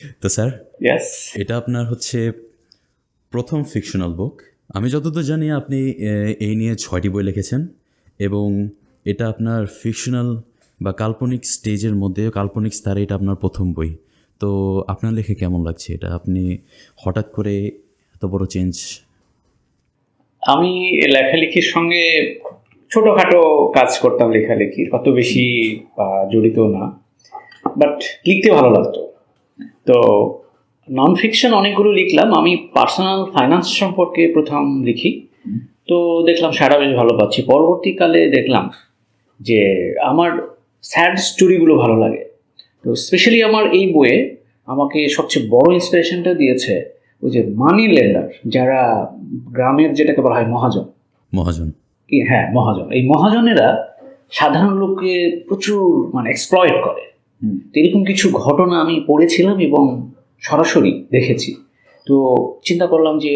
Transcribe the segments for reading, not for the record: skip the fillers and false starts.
তো sir, yes. এটা আপনার হচ্ছে প্রথম ফিকশনাল বুক। আমি যতদূর জানি আপনি এই নিয়ে 6টি বই লিখেছেন, এবং এটা আপনার ফিকশনাল বা কাল্পনিক স্টেজের মধ্যে, কাল্পনিক স্তরে এটা আপনার প্রথম বই। তো আপনার লেখে কেমন লাগছে এটা? আপনি হঠাৎ করে এত বড় চেঞ্জ? আমি লেখালেখির সঙ্গে ছোটখাটো কাজ করতাম, লেখালেখির অত বেশি জড়িত না, বাট লিখতে ভালো লাগতো। তো নন ফিকশন অনেকগুলো লিখলাম। আমি পার্সোনাল ফাইন্যান্স সম্পর্কে প্রথম লিখি, তো দেখলাম সারা বেশ ভালো পাচ্ছি। পরবর্তীকালে দেখলাম যে আমার স্যাড স্টোরিগুলো ভালো লাগে। তো স্পেশালি আমার এই বইয়ে আমাকে সবচেয়ে বড় ইন্সপিরেশনটা দিয়েছে ওই যে মানি লেন্ডার, যারা গ্রামের যেটাকে বলা হয় মহাজন। মহাজন। হ্যাঁ, মহাজন। এই মহাজনেরা সাধারণ লোককে প্রচুর মানে এক্সপ্লয়েট করে। তো এরকম কিছু ঘটনা আমি পড়েছিলাম এবং সরাসরি দেখেছি। তো চিন্তা করলাম যে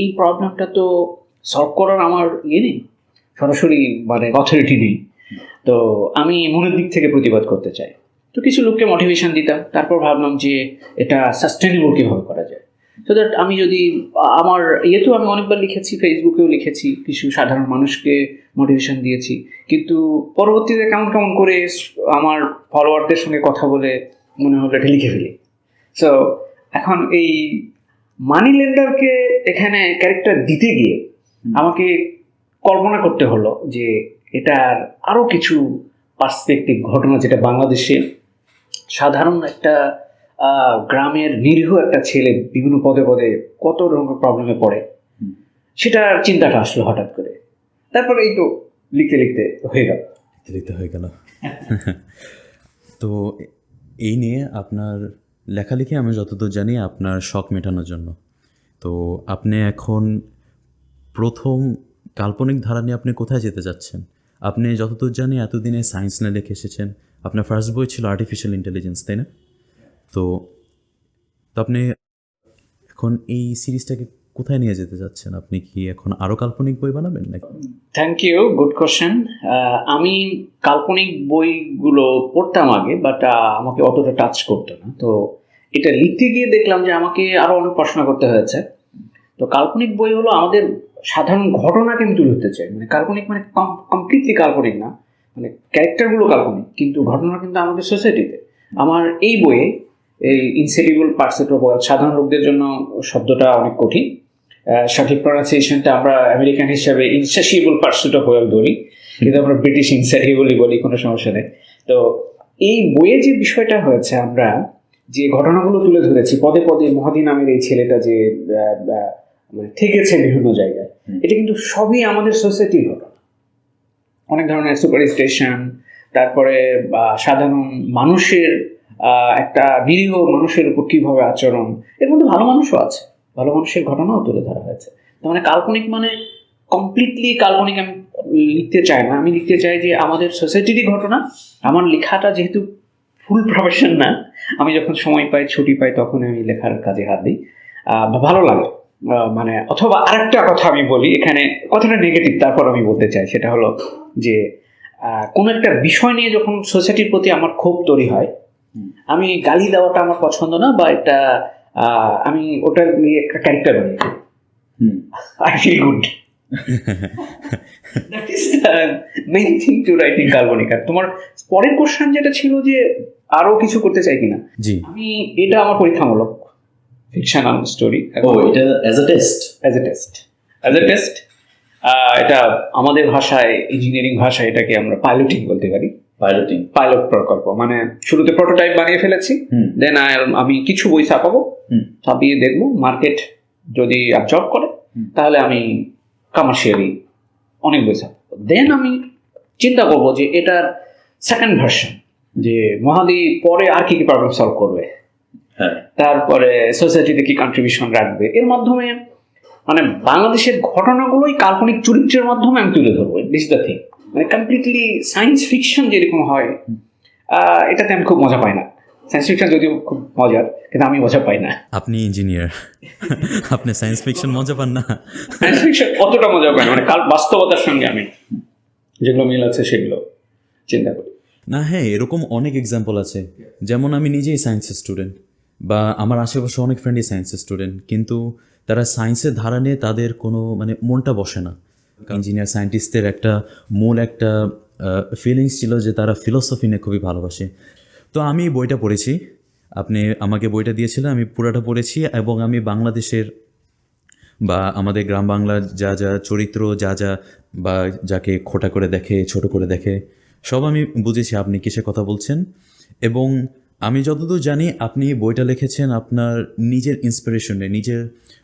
এই প্রবলেমটা তো সলভ করার আমার নেই, সরাসরি মানে অথরিটি নেই। তো আমি মনের দিক থেকে প্রতিবাদ করতে চাই। তো কিছু লোককে মোটিভেশন দিতাম, তারপর ভাবলাম যে এটা সাস্টেনেবল কীভাবে করা যায়। সো দ্যাট আমি যদি আমার ইয়েতেও আমি অনেকবার লিখেছি, ফেসবুকেও লিখেছি, কিছু সাধারণ মানুষকে মোটিভেশন দিয়েছি, কিন্তু পরবর্তীতে কেমন কেমন করে আমার ফলোয়ারদের সঙ্গে কথা বলে মনে হলো এটা লিখে ফেলি। সো এখন এই মানি লেন্ডারকে এখানে ক্যারেক্টার দিতে গিয়ে আমাকে কল্পনা করতে হলো যে এটার আরও কিছু পার্সপেক্টিভ ঘটনা, যেটা বাংলাদেশে সাধারণ একটা গ্রামের নিরীহ একটা ছেলে বিভিন্ন পদে পদে কত রকমের প্রবলেমে পড়ে, সেটার চিন্তাটা আসলো হঠাৎ করে। তারপরে এই তো লিখতে লিখতে হয়ে গেল। লিখতে হয়ে গেল। তো এই নিয়ে আপনার লেখালেখি আমি যতদূর জানি আপনার শখ মেটানোর জন্য। তো আপনি এখন প্রথম কাল্পনিক ধারা নিয়ে আপনি কোথায় যেতে যাচ্ছেন? আপনি যতদূর জানি এতদিনে সায়েন্স নিয়ে লিখে এসেছেন। আপনার ফার্স্ট বই ছিল আর্টিফিশিয়াল ইন্টেলিজেন্স, তাই না? তো তো আপনি এখন এই সিরিজটাকে কোথায় নিয়ে যেতে যাচ্ছেন? আপনি কি এখন আরও কাল্পনিক বই বানাবেন নাকি? Thank you, good question. আমি কাল্পনিক বইগুলো পড়তাম আগে, বাট আমাকে অতটা টাচ করতো না। তো এটা লিখতে গিয়ে দেখলাম যে আমাকে আরও অনেক পড়াশোনা করতে হয়েছে। তো কাল্পনিক বই হলো আমাদের সাধারণ ঘটনাকে আমি তুলে ধরতে চাই। মানে কাল্পনিক মানে কমপ্লিটলি কাল্পনিক না, মানে ক্যারেক্টারগুলো কাল্পনিক, কিন্তু ঘটনা কিন্তু আমাদের সোসাইটিতে। আমার এই বইয়ে এই ইনসেটিবল পার্সেট অফ ওয়েলথ, সাধারণ লোকদের জন্য শব্দটা অনেক কঠিন, সঠিক প্রনাউন্সিয়েশনটা আমরা আমেরিকান হিসাবে ইনসেসিবল পার্সুট অফ ওয়েলথ বলি, কিন্তু আমরা ব্রিটিশ ইনসেটিবলই বলি, কোনো সমস্যা নেই। তো এই বইয়ে যে বিষয়টা হয়েছে, আমরা যে ঘটনাগুলো তুলে ধরেছি পদে পদে, মহাদি নামের এই ছেলেটা যে মানে থেকেছে বিভিন্ন জায়গায়, এটা কিন্তু সবই আমাদের সোসাইটির ঘটনা। অনেক ধরনের সুপার স্টেশন, তারপরে সাধারণ মানুষের একটা নিরীহ মানুষের উপর কীভাবে আচরণ, এর মধ্যে ভালো মানুষও আছে, ভালো মানুষের ঘটনাও তুলে ধরা হয়েছে। তার মানে কাল্পনিক মানে কমপ্লিটলি কাল্পনিক আমি লিখতে চাই না। আমি লিখতে চাই যে আমাদের সোসাইটিরই ঘটনা। আমার লেখাটা যেহেতু ফুল প্রফেশন না, আমি যখন সময় পাই, ছুটি পাই, তখন আমি লেখার কাজে হাত দিই, ভালো লাগে। মানে অথবা আরেকটা কথা আমি বলি এখানে, কথাটা নেগেটিভ, তারপর আমি বলতে চাই, সেটা হলো যে কোনো একটা বিষয় নিয়ে যখন সোসাইটির প্রতি আমার ক্ষোভ তৈরি হয়, আমি গালি দেওয়াটা আমার পছন্দ না, বা একটা আমি ওটা নিয়ে একটা ক্যারেক্টার বানিয়ে I feel good. That is the main thing to writing কাল্পনিক। আর তোমার পরের কোশ্চেন যেটা ছিল যে আরো কিছু করতে চাই কিনা, জি। আমি এটা আমার পরীক্ষামূলক ফিকশনাল স্টোরি। এটা অ্যাজ এ টেস্ট এটা আমাদের ভাষায়, ইঞ্জিনিয়ারিং ভাষায় এটাকে আমরা পাইলটিং বলতে পারি। পাইলট প্রকল্প মানে শুরুতে প্রোটোটাইপ বানিয়ে ফেলেছি, দেন আমি কিছু বই ছাপাবো, ছাপিয়ে দেখবো মার্কেট যদি অ্যাবজর্ব করে, তাহলে আমি কমার্শিয়ালি অনেক বই ছাপাবো। দেন আমি চিন্তা করবো যে এটার সেকেন্ড ভার্সন, যে মহাদি পরে আর কি কি প্রবলেম সলভ করবে, তারপরে সোসাইটিতে কি কন্ট্রিবিউশন রাখবে। এর মাধ্যমে মানে বাংলাদেশের ঘটনাগুলোই কাল্পনিক চরিত্রের মাধ্যমে আমি তুলে ধরবো। This the thing. মানে কমপ্লিটলি সায়েন্স ফিকশন যেরকম হয়, এটাতে আমি খুব মজা পাই না। সায়েন্স ফিকশন যদিও খুব মজার, কিন্তু আমি মজা পাই না। আপনি ইঞ্জিনিয়ার, আপনি সায়েন্স ফিকশন মজা পান না? সায়েন্স ফিকশন অতটা মজা পাই না, মানে বাস্তবতার সঙ্গে আমি যেগুলো মিল আছে সেগুলো চিন্তা করি না, হ্যাঁ, এরকম অনেক এক্সাম্পল আছে। যেমন আমি নিজেই সায়েন্সের স্টুডেন্ট, বা আমার আশেপাশে অনেক ফ্রেন্ডই সায়েন্সের স্টুডেন্ট, কিন্তু তারা সায়েন্সের ধারা নিয়ে তাদের কোনো মানে মনটা বসে না। ইঞ্জিনিয়ার সায়েন্টিস্টদের একটা মূল একটা ফিলিংস ছিল যে তারা ফিলোসফি নিয়ে খুবই ভালোবাসে। তো আমি বইটা পড়েছি, আপনি আমাকে বইটা দিয়েছিলেন, আমি পুরোটা পড়েছি এবং আমি বাংলাদেশের বা আমাদের গ্রাম বাংলার যা যা চরিত্র, যা যা বা যাকে খোটা করে দেখে, ছোট করে দেখে, সব আমি বুঝেছি আপনি কিসের কথা বলছেন। এবং আমি যতদূর জানি আপনি বইটা লিখেছেন আপনার নিজের ইন্সপিরেশন নিয়ে, নিজের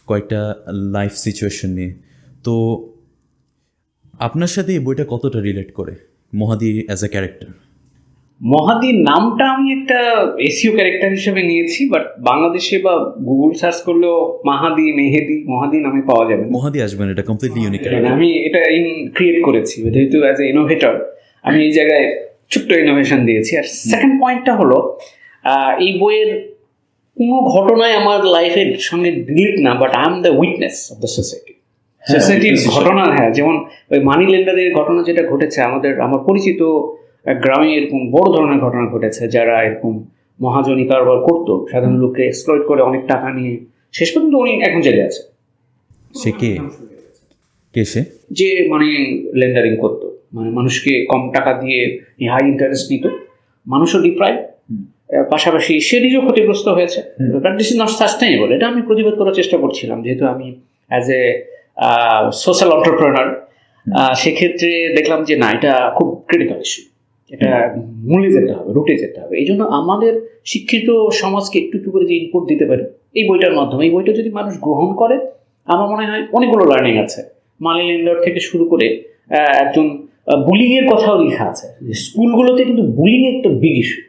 কয়েকটা লাইফ সিচুয়েশন নিয়ে। তো আপনার সাথে এই বইটা কতটা রিলেট করে মহাদি অ্যাজ এ ক্যারেক্টার? মহাদির নামটা আমি একটা এসইও ক্যারেক্টার হিসেবে নিয়েছি, বাট বাংলাদেশে বা গুগল সার্চ করলেও মাহাদি, মেহেদি, মহাদি নামে পাওয়া যাবে না। মহাদি আসবেন, এটা কমপ্লিটলি ইউনিক। আমি এটা ক্রিয়েট করেছি যেহেতু অ্যাজ এ ইনোভেটর আমি এই জায়গায় ছোট্ট ইনোভেশন দিয়েছি। আর সেকেন্ড পয়েন্টটা হলো এই বইয়ের কোনো ঘটনায় আমার লাইফের সঙ্গে রিলেট না, but I am the witness of the society. সোসাইটির ঘটনা, হ্যাঁ, যেমন ওই মানি লেন্ডারের ঘটনা যেটা ঘটেছে আমার পরিচিত গ্রামে এরকম বড় ধরনের ঘটনা ঘটেছে, যারা এরকম মহাজনী কারবার করতো, সাধারণ লোককে এক্সপ্লয়েট করে অনেক টাকা নিয়ে শেষ পর্যন্ত উনি এখন জেলে আছে। সে কে কে সে? যে মানে লেন্ডারিং করতো, মানে মানুষকে কম টাকা দিয়ে হাই ইন্টারেস্ট নিত, মানুষও ডিপ্রাইভ, পাশাপাশি সে নিজেও ক্ষতিগ্রস্ত হয়েছে। But this is not sustainable. এটা আমি প্রতিবাদ করার চেষ্টা করছিলাম, যেহেতু আমি অ্যাজ এ সোশ্যাল এন্টারপ্রেনার। সেক্ষেত্রে দেখলাম যে না, এটা খুব ক্রিটিক্যাল ইস্যু, এটা মূলে যেতে হবে, রুটে যেতে হবে। এই জন্য আমাদের শিক্ষিত সমাজকে একটু একটু করে যে ইনপুট দিতে পারি এই বইটার মাধ্যমে, এই বইটা যদি মানুষ গ্রহণ করে, আমার মনে হয় অনেকগুলো লার্নিং আছে। মানি লেন্ডার থেকে শুরু করে একজন বুলিং এর কথাও লেখা আছে, স্কুলগুলোতে কিন্তু বুলিং একটা বিগ ইস্যু।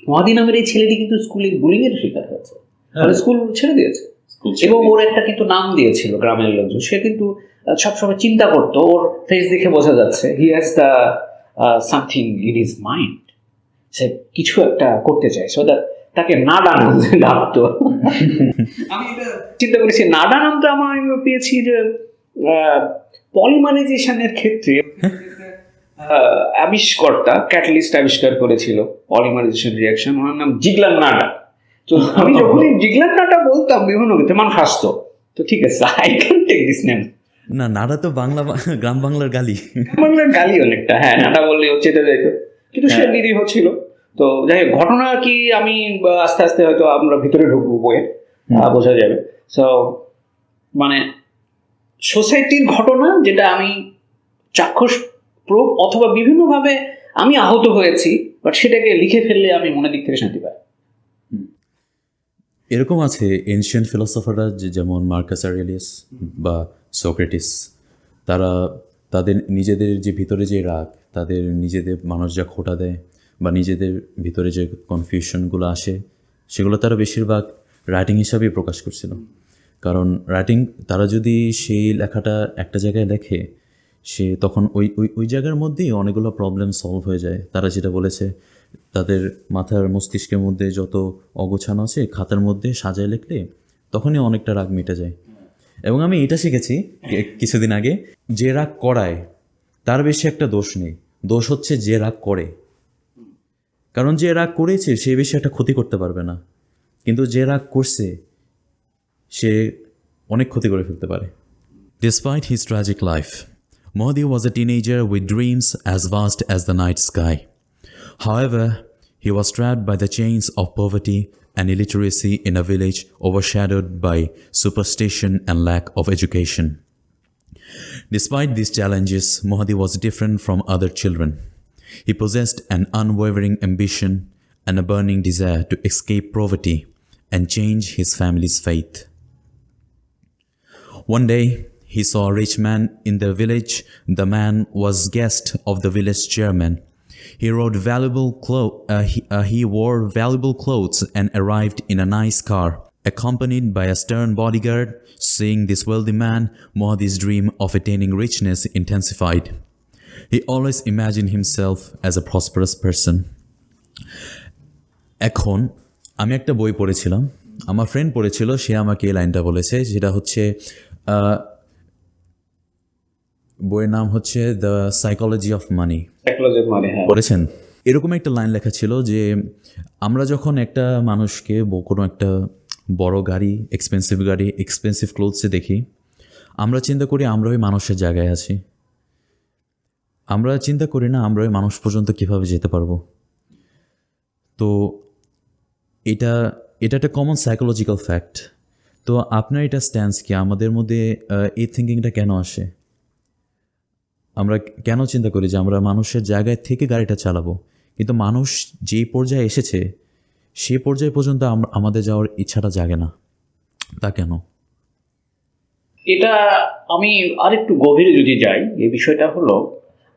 মহাদি নামের এই ছেলেটি কিন্তু স্কুলে বুলিং এর শিকার হয়েছে, স্কুল ছেড়ে দিয়েছে, এবং ওর একটা কিন্তু নাম দিয়েছিল গ্রামের লোকজন। সে কিন্তু সবসময় চিন্তা করতো, ওর ফেস দেখে বোঝা যাচ্ছে he has the something in his mind, সে কিছু একটা করতে চায়। সো তাকে নাডা নাম ডাকতো। আমি এটা চিন্তা করেছি, নাডা নামটা আমার পেয়েছি যে পলিমারাইজেশনের ক্ষেত্রে আবিষ্কর্তা, ক্যাটালিস্ট আবিষ্কার করেছিল পলিমারাইজেশন রিঅ্যাকশন, ওনার নাম জিগলান নাডা। তো আমি যখনই জিগলান নাডা বলতাম বিভিন্ন ক্ষেত্রে মানুষ হাসতো। তো ঠিক আছে, I can take this name. না, নাডা তো বাংলা গ্রাম বাংলার গালি। বাংলার গালি অনেকটা, হ্যাঁ, নাডা বললে চেতে যাইতো, কিন্তু সে নিরীহ ছিল। তো যাই হোক, ঘটনা কি আমি আস্তে আস্তে হয়তো আমরা ভিতরে ঢুকবো, বইয়ে বোঝা যাবে। সো মানে সোসাইটির ঘটনা যেটা আমি চাক্ষুষ প্রুফ অথবা বিভিন্নভাবে আমি আহত হয়েছি, বাট সেটাকে লিখে ফেললে আমি মনের দিক থেকে শান্তি পাই। এরকম আছে এনশিয়েন্ট ফিলোসফাররা, যেমন মার্কাস আরেলিয়াস বা সক্রেটিস, তারা তাদের নিজেদের যে ভিতরে যে রাগ, তাদের নিজেদের মানুষ যা খোটা দেয় বা নিজেদের ভিতরে যে কনফিউশনগুলো আসে, সেগুলো তারা বেশিরভাগ রাইটিং হিসাবেই প্রকাশ করছিল। কারণ রাইটিং, তারা যদি সেই লেখাটা একটা জায়গায় লেখে, সে তখন ওই ওই ওই জায়গার মধ্যেই অনেকগুলো প্রবলেম সলভ হয়ে যায়। তারা যেটা বলেছে, তাদের মাথার মস্তিষ্কের মধ্যে যত অগোছানো আছে খাতার মধ্যে সাজায় লিখলে তখনই অনেকটা রাগ মিটে যায়। এবং আমি এটা শিখেছি কিছুদিন আগে, যে রাগ করায় তার বেশি একটা দোষ নেই, দোষ হচ্ছে যে রাগ করে। কারণ যে রাগ করেছে সে বেশি একটা ক্ষতি করতে পারবে না, কিন্তু যে রাগ করছে সে অনেক ক্ষতি করে ফেলতে পারে। Despite his tragic life, Mohdi was a teenager with dreams as vast as the night sky. However, he was trapped by the chains of poverty and illiteracy in a village overshadowed by superstition and lack of education. Despite these challenges, Mohdi was different from other children. He possessed an unwavering ambition and a burning desire to escape poverty and change his family's faith. One day, he saw a rich man in the village. The man was guest of the village chairman. He wore valuable clothes and arrived in a nice car, accompanied by a stern bodyguard. Seeing this wealthy man, Mohdi's dream of attaining richness intensified. He always imagined himself as a prosperous person. এখন আমি একটা বই পড়েছিলাম, আমার friend পড়েছিল, সে আমাকে এই লাইনটা বলেছে, যেটা হচ্ছে বইয়ের নাম হচ্ছে the psychology of money. Psychology of money, হ্যাঁ, পড়েছেন? এরকম একটা লাইন লেখা ছিল যে আমরা যখন একটা মানুষকে কোনো একটা বড় গাড়ি, এক্সপেন্সিভ ক্লোথসে দেখি, আমরা চিন্তা করি আমরা ওই মানুষের জায়গায় আছি, আমরা চিন্তা করি না আমরা ওই মানুষ পর্যন্ত কীভাবে যেতে পারবো। তো এটা একটা কমন সাইকোলজিক্যাল ফ্যাক্ট। তো আপনার এটা স্ট্যান্স কি, আমাদের মধ্যে এই থিঙ্কিংটা কেন আসে? আমরা কেন চিন্তা করি যে আমরা মানুষের জায়গায় থেকে গাড়িটা চালাবো, কিন্তু মানুষ যেই পর্যায়ে এসেছে সেই পর্যায়ে পর্যন্ত আমাদের যাওয়ার ইচ্ছাটা জাগে না, তা কেন? এটা আমি আরেকটু গভীরে যদি যাই, এই বিষয়টা হলো,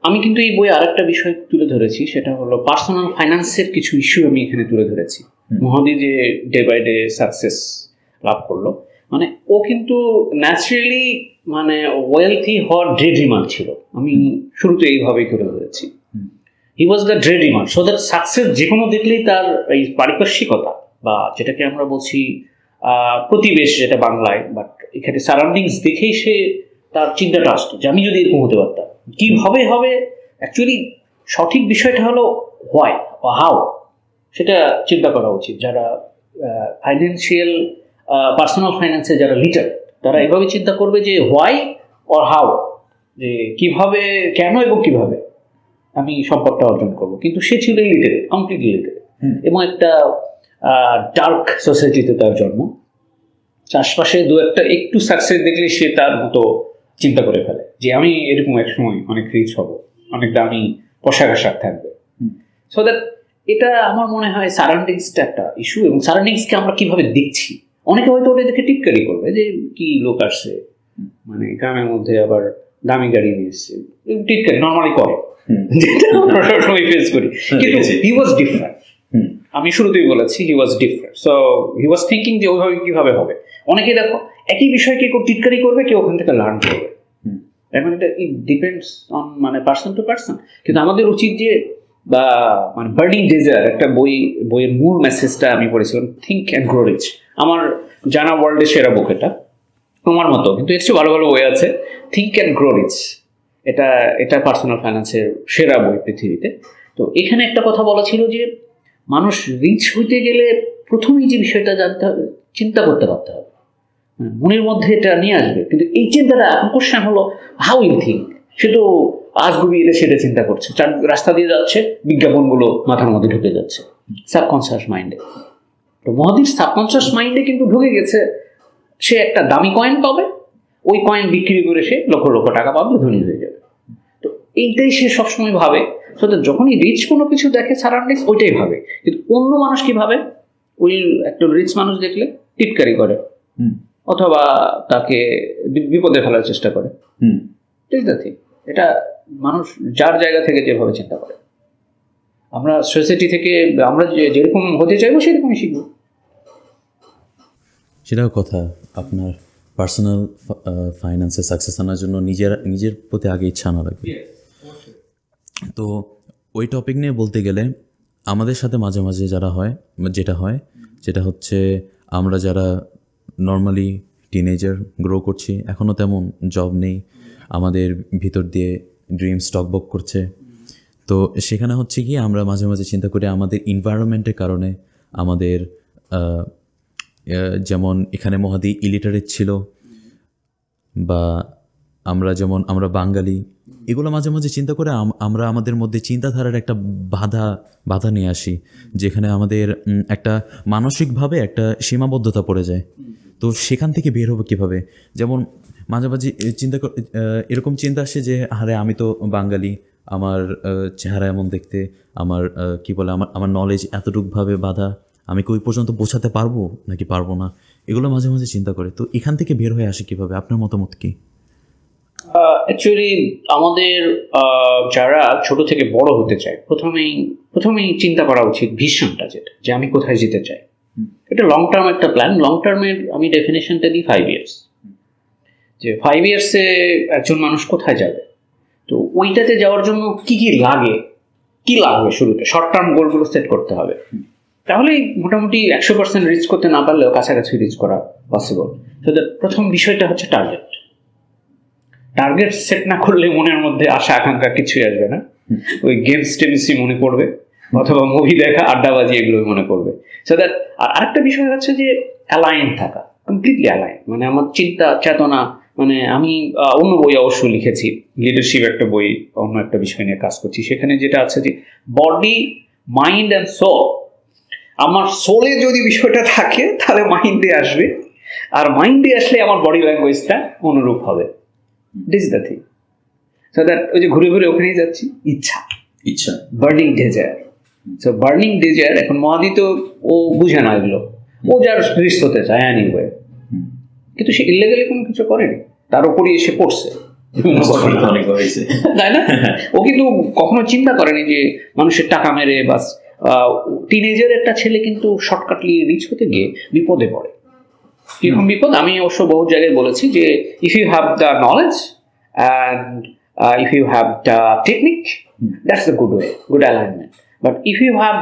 আমি কিন্তু এই বইয়ে আরেকটা বিষয় তুলে ধরেছি, সেটা হলো পার্সোনাল ফাইন্যান্সের কিছু ইস্যু আমি এখানে তুলে ধরেছি। মহাদি যে ডে বাই ডে সাকসেস লাভ করলো, মানে ও কিন্তু ন্যাচারালি মানে ওয়েলথি হওয়ার ড্রিমার ছিল, আমি শুরুতে এইভাবেই তুলে ধরেছি। He was the dreamer, so that success যে কোনো দেখলেই তার এই পারিপার্শ্বিকতা বা যেটাকে আমরা বলছি প্রতিবেশ, যেটা বাংলায়, বাট এখানে সারাউন্ডিংস দেখেই সে তার চিন্তাটা আসতো যে আমি যদি এরকম হতে পারতাম কীভাবে হবে। অ্যাকচুয়ালি সঠিক বিষয়টা হলো হোয়াই বা হাউ, সেটা চিন্তা করা উচিত। যারা ফাইন্যান্সিয়াল পার্সোনাল ফাইন্যান্সে যারা লিডার, তারা এভাবে চিন্তা করবে যে হোয়াই অর হাউ, যে কিভাবে, কেন এবং কিভাবে আমি সম্পদটা অর্জন করবো। কিন্তু সে ছিল ইলিটারেট, কমপ্লিটলি ইলিটারেট, এবং একটা ডার্ক সোসাইটিতে তার জন্ম। চারপাশে দু একটা একটু সাকসেস দেখলে সে তার মতো চিন্তা করে ফেলে যে আমি এরকম এক সময় অনেক রিচ হব, অনেক দামি পোশাক আশাক থাকবে। সো দ্যাট এটা আমার মনে হয় সারাউন্ডিংসটা একটা ইস্যু, এবং সারাউন্ডিংসকে আমরা কিভাবে দেখছি। অনেকে হয়তো ওটা দেখে টিটকারি করবে যে কি লোক আসছে, মানে গ্রামের মধ্যে আবার দামি গাড়ি নিয়ে এসছে, টিটকারি নর্মালি করে, যেটা আমরা সবসময় ফেস করি। কিন্তু হি ওয়াজ ডিফারেন্ট, আমি শুরুতেই বলেছি he was different. So he was thinking যে ওইভাবে কিভাবে হবে। অনেকে দেখো একই বিষয়কে কেউ টিটকারি করবে, কেউ ওখান থেকে লার্ন করবে, এখন এটা ইট ডিপেন্ডস অন মানে পার্সন টু পার্সন। কিন্তু আমাদের উচিত যে, বা মানে বার্নিং ডিজায়ার একটা বইয়ের মূল মেসেজটা আমি পড়েছিলাম, থিঙ্ক অ্যান্ড গ্রো রিচ। আমার জানা ওয়ার্ল্ডের সেরা বুক এটা, তোমার মতো কিন্তু এর চেয়ে ভালো ভালো বই আছে। থিঙ্ক অ্যান্ড গ্রো রিচ, এটা পার্সোনাল ফাইন্যান্সের সেরা বই পৃথিবীতে। তো এখানে একটা কথা বলা ছিল যে মানুষ রিচ হইতে গেলে প্রথমেই যে বিষয়টা জানতে হবে, চিন্তা করতে পারতে হবে, মনের মধ্যে এটা নিয়ে আসবে। কিন্তু এই চিন্তাটা এখন কোশ্চেন হলো হাউ ইউ থিঙ্ক। সে তো আজগুবি এটা সেটা চিন্তা করছে, রাস্তা দিয়ে যাচ্ছে, বিজ্ঞাপনগুলো মাথার মধ্যে ঢুকে যাচ্ছে সাবকনসিয়াস মাইন্ডে। তো মহাদির সাবকনসিয়াস মাইন্ডে কিন্তু ঢুকে গেছে সে একটা দামি কয়েন পাবে, ওই কয়েন বিক্রি করে সে লক্ষ লক্ষ টাকা পাবে, ধনী হয়ে যাবে। তো এইটাই সে সবসময় ভাবে। তো যখনই রিচ কোনো কিছু দেখে সারাউন্ডিংস ওইটাই ভাবে। কিন্তু অন্য মানুষ কি ভাবে, ওই একটা রিচ মানুষ দেখলে টিটকারি করে অথবা তাকে বিপদে ফেলার চেষ্টা করে। ঠিক আছে, এটা মানুষ যার জায়গা থেকে যেভাবে চিন্তা করে। আমরা সোসাইটি থেকে আমরা যেরকম হতে চাইবো সেরকমই শিখবো। সেটাও কথা। আপনার পার্সোনাল ফাইন্যান্সে সাকসেস আনার জন্য নিজের প্রতি আগে ইচ্ছা আনা লাগবে। তো ওই টপিক নিয়ে বলতে গেলে আমাদের সাথে মাঝে মাঝে যেটা হচ্ছে আমরা যারা নর্মালি টিনেজার গ্রো করছি, এখনও তেমন জব নেই, আমাদের ভিতর দিয়ে ড্রিম স্টকবক করছে। তো সেখানে হচ্ছে কি আমরা মাঝে মাঝে চিন্তা করি আমাদের এনভায়রনমেন্টের কারণে আমাদের যেমন এখানে মহাদি ইলিটারেট ছিল, বা আমরা বাঙালি, এগুলো মাঝে মাঝে চিন্তা করে আমরা আমাদের মধ্যে চিন্তাধারার একটা বাধা নিয়ে আসি, যেখানে আমাদের একটা মানসিকভাবে একটা সীমাবদ্ধতা পড়ে যায়। তো সেখান থেকে বের হবো কীভাবে? যেমন মাঝে মাঝে এরকম চিন্তা আসে যে আরে আমি তো বাঙালি, আমার চেহারা এমন দেখতে, আমার আমার নলেজ এতটুকুভাবে বাধা, আমি কি ওই পর্যন্ত বোঝাতে পারবো নাকি পারবো না, এগুলো মাঝে মাঝে চিন্তা করে। তো এখান থেকে বের হয়ে আসে কীভাবে? আপনার মতামত কি? অ্যাকচুয়ালি আমাদের যারা ছোট থেকে বড় হতে চায়, প্রথমেই চিন্তা করা উচিত ভিশনটা, যেটা যে আমি কোথায় যেতে চাই। এটা লং টার্ম একটা প্ল্যান। লং টার্মের আমি ডেফিনেশনটা দিই 5 ইয়ার্স, যে 5 ইয়ার্সে একজন মানুষ কোথায় যাবে। তো ওইটাতে যাওয়ার জন্য কি লাগবে শুরুতে শর্ট টার্ম গোলগুলো সেট করতে হবে। তাহলেই মোটামুটি 100% রিচ করতে না পারলেও কাছাকাছি রিচ করা পসিবল। তো প্রথম বিষয়টা হচ্ছে টার্গেট সেট না করলে মনের মধ্যে আশা আকাঙ্ক্ষা কিছুই আসবে না, ওই গেমস টেনিসই মনে পড়বে। অথবা মুভি দেখা, আড্ডাবাজি, এগুলো মনে করবে। সো দ্যাট আরেকটা বিষয় হচ্ছে যে অ্যালাইন থাকা, কমপ্লিটলি অ্যালাইন, মানে আমার চিন্তা চেতনা, মানে আমি অন্য বই অবশ্যই লিখেছি, লিডারশিপ একটা বই, অন্য একটা বিষয় নিয়ে কাজ করছি, সেখানে যেটা আছে যে বডি, মাইন্ড অ্যান্ড সোল। আমার সোলে যদি বিষয়টা থাকে তাহলে মাইন্ডে আসবে, আর মাইন্ডে আসলে আমার বডি ল্যাঙ্গুয়েজটা অনুরূপ হবে। This the thing. So that ওই যে ঘুরে ঘুরে ওখানেই যাচ্ছি, ইচ্ছা। Burning desire. So burning desire, এখন মহাদি তো ও বুঝে না এগুলো, ও যার রিস্ক হতে চায় এনিওয়ে, কিন্তু সে ইলিগালি কোনো কিছু করেনি, তার উপরই এসে পড়ছে, তাই না? ও কিন্তু কখনো চিন্তা করেনি যে মানুষের টাকা মেরে বাস। টিনেজার একটা ছেলে কিন্তু শর্টকাটলি রিচ হতে গিয়ে বিপদে পড়ে। কিরকম বিপদ? আমি অবশ্য বহু জায়গায় বলেছি যে if you have the knowledge and if you have the technique, that's the good way, good alignment. But if you have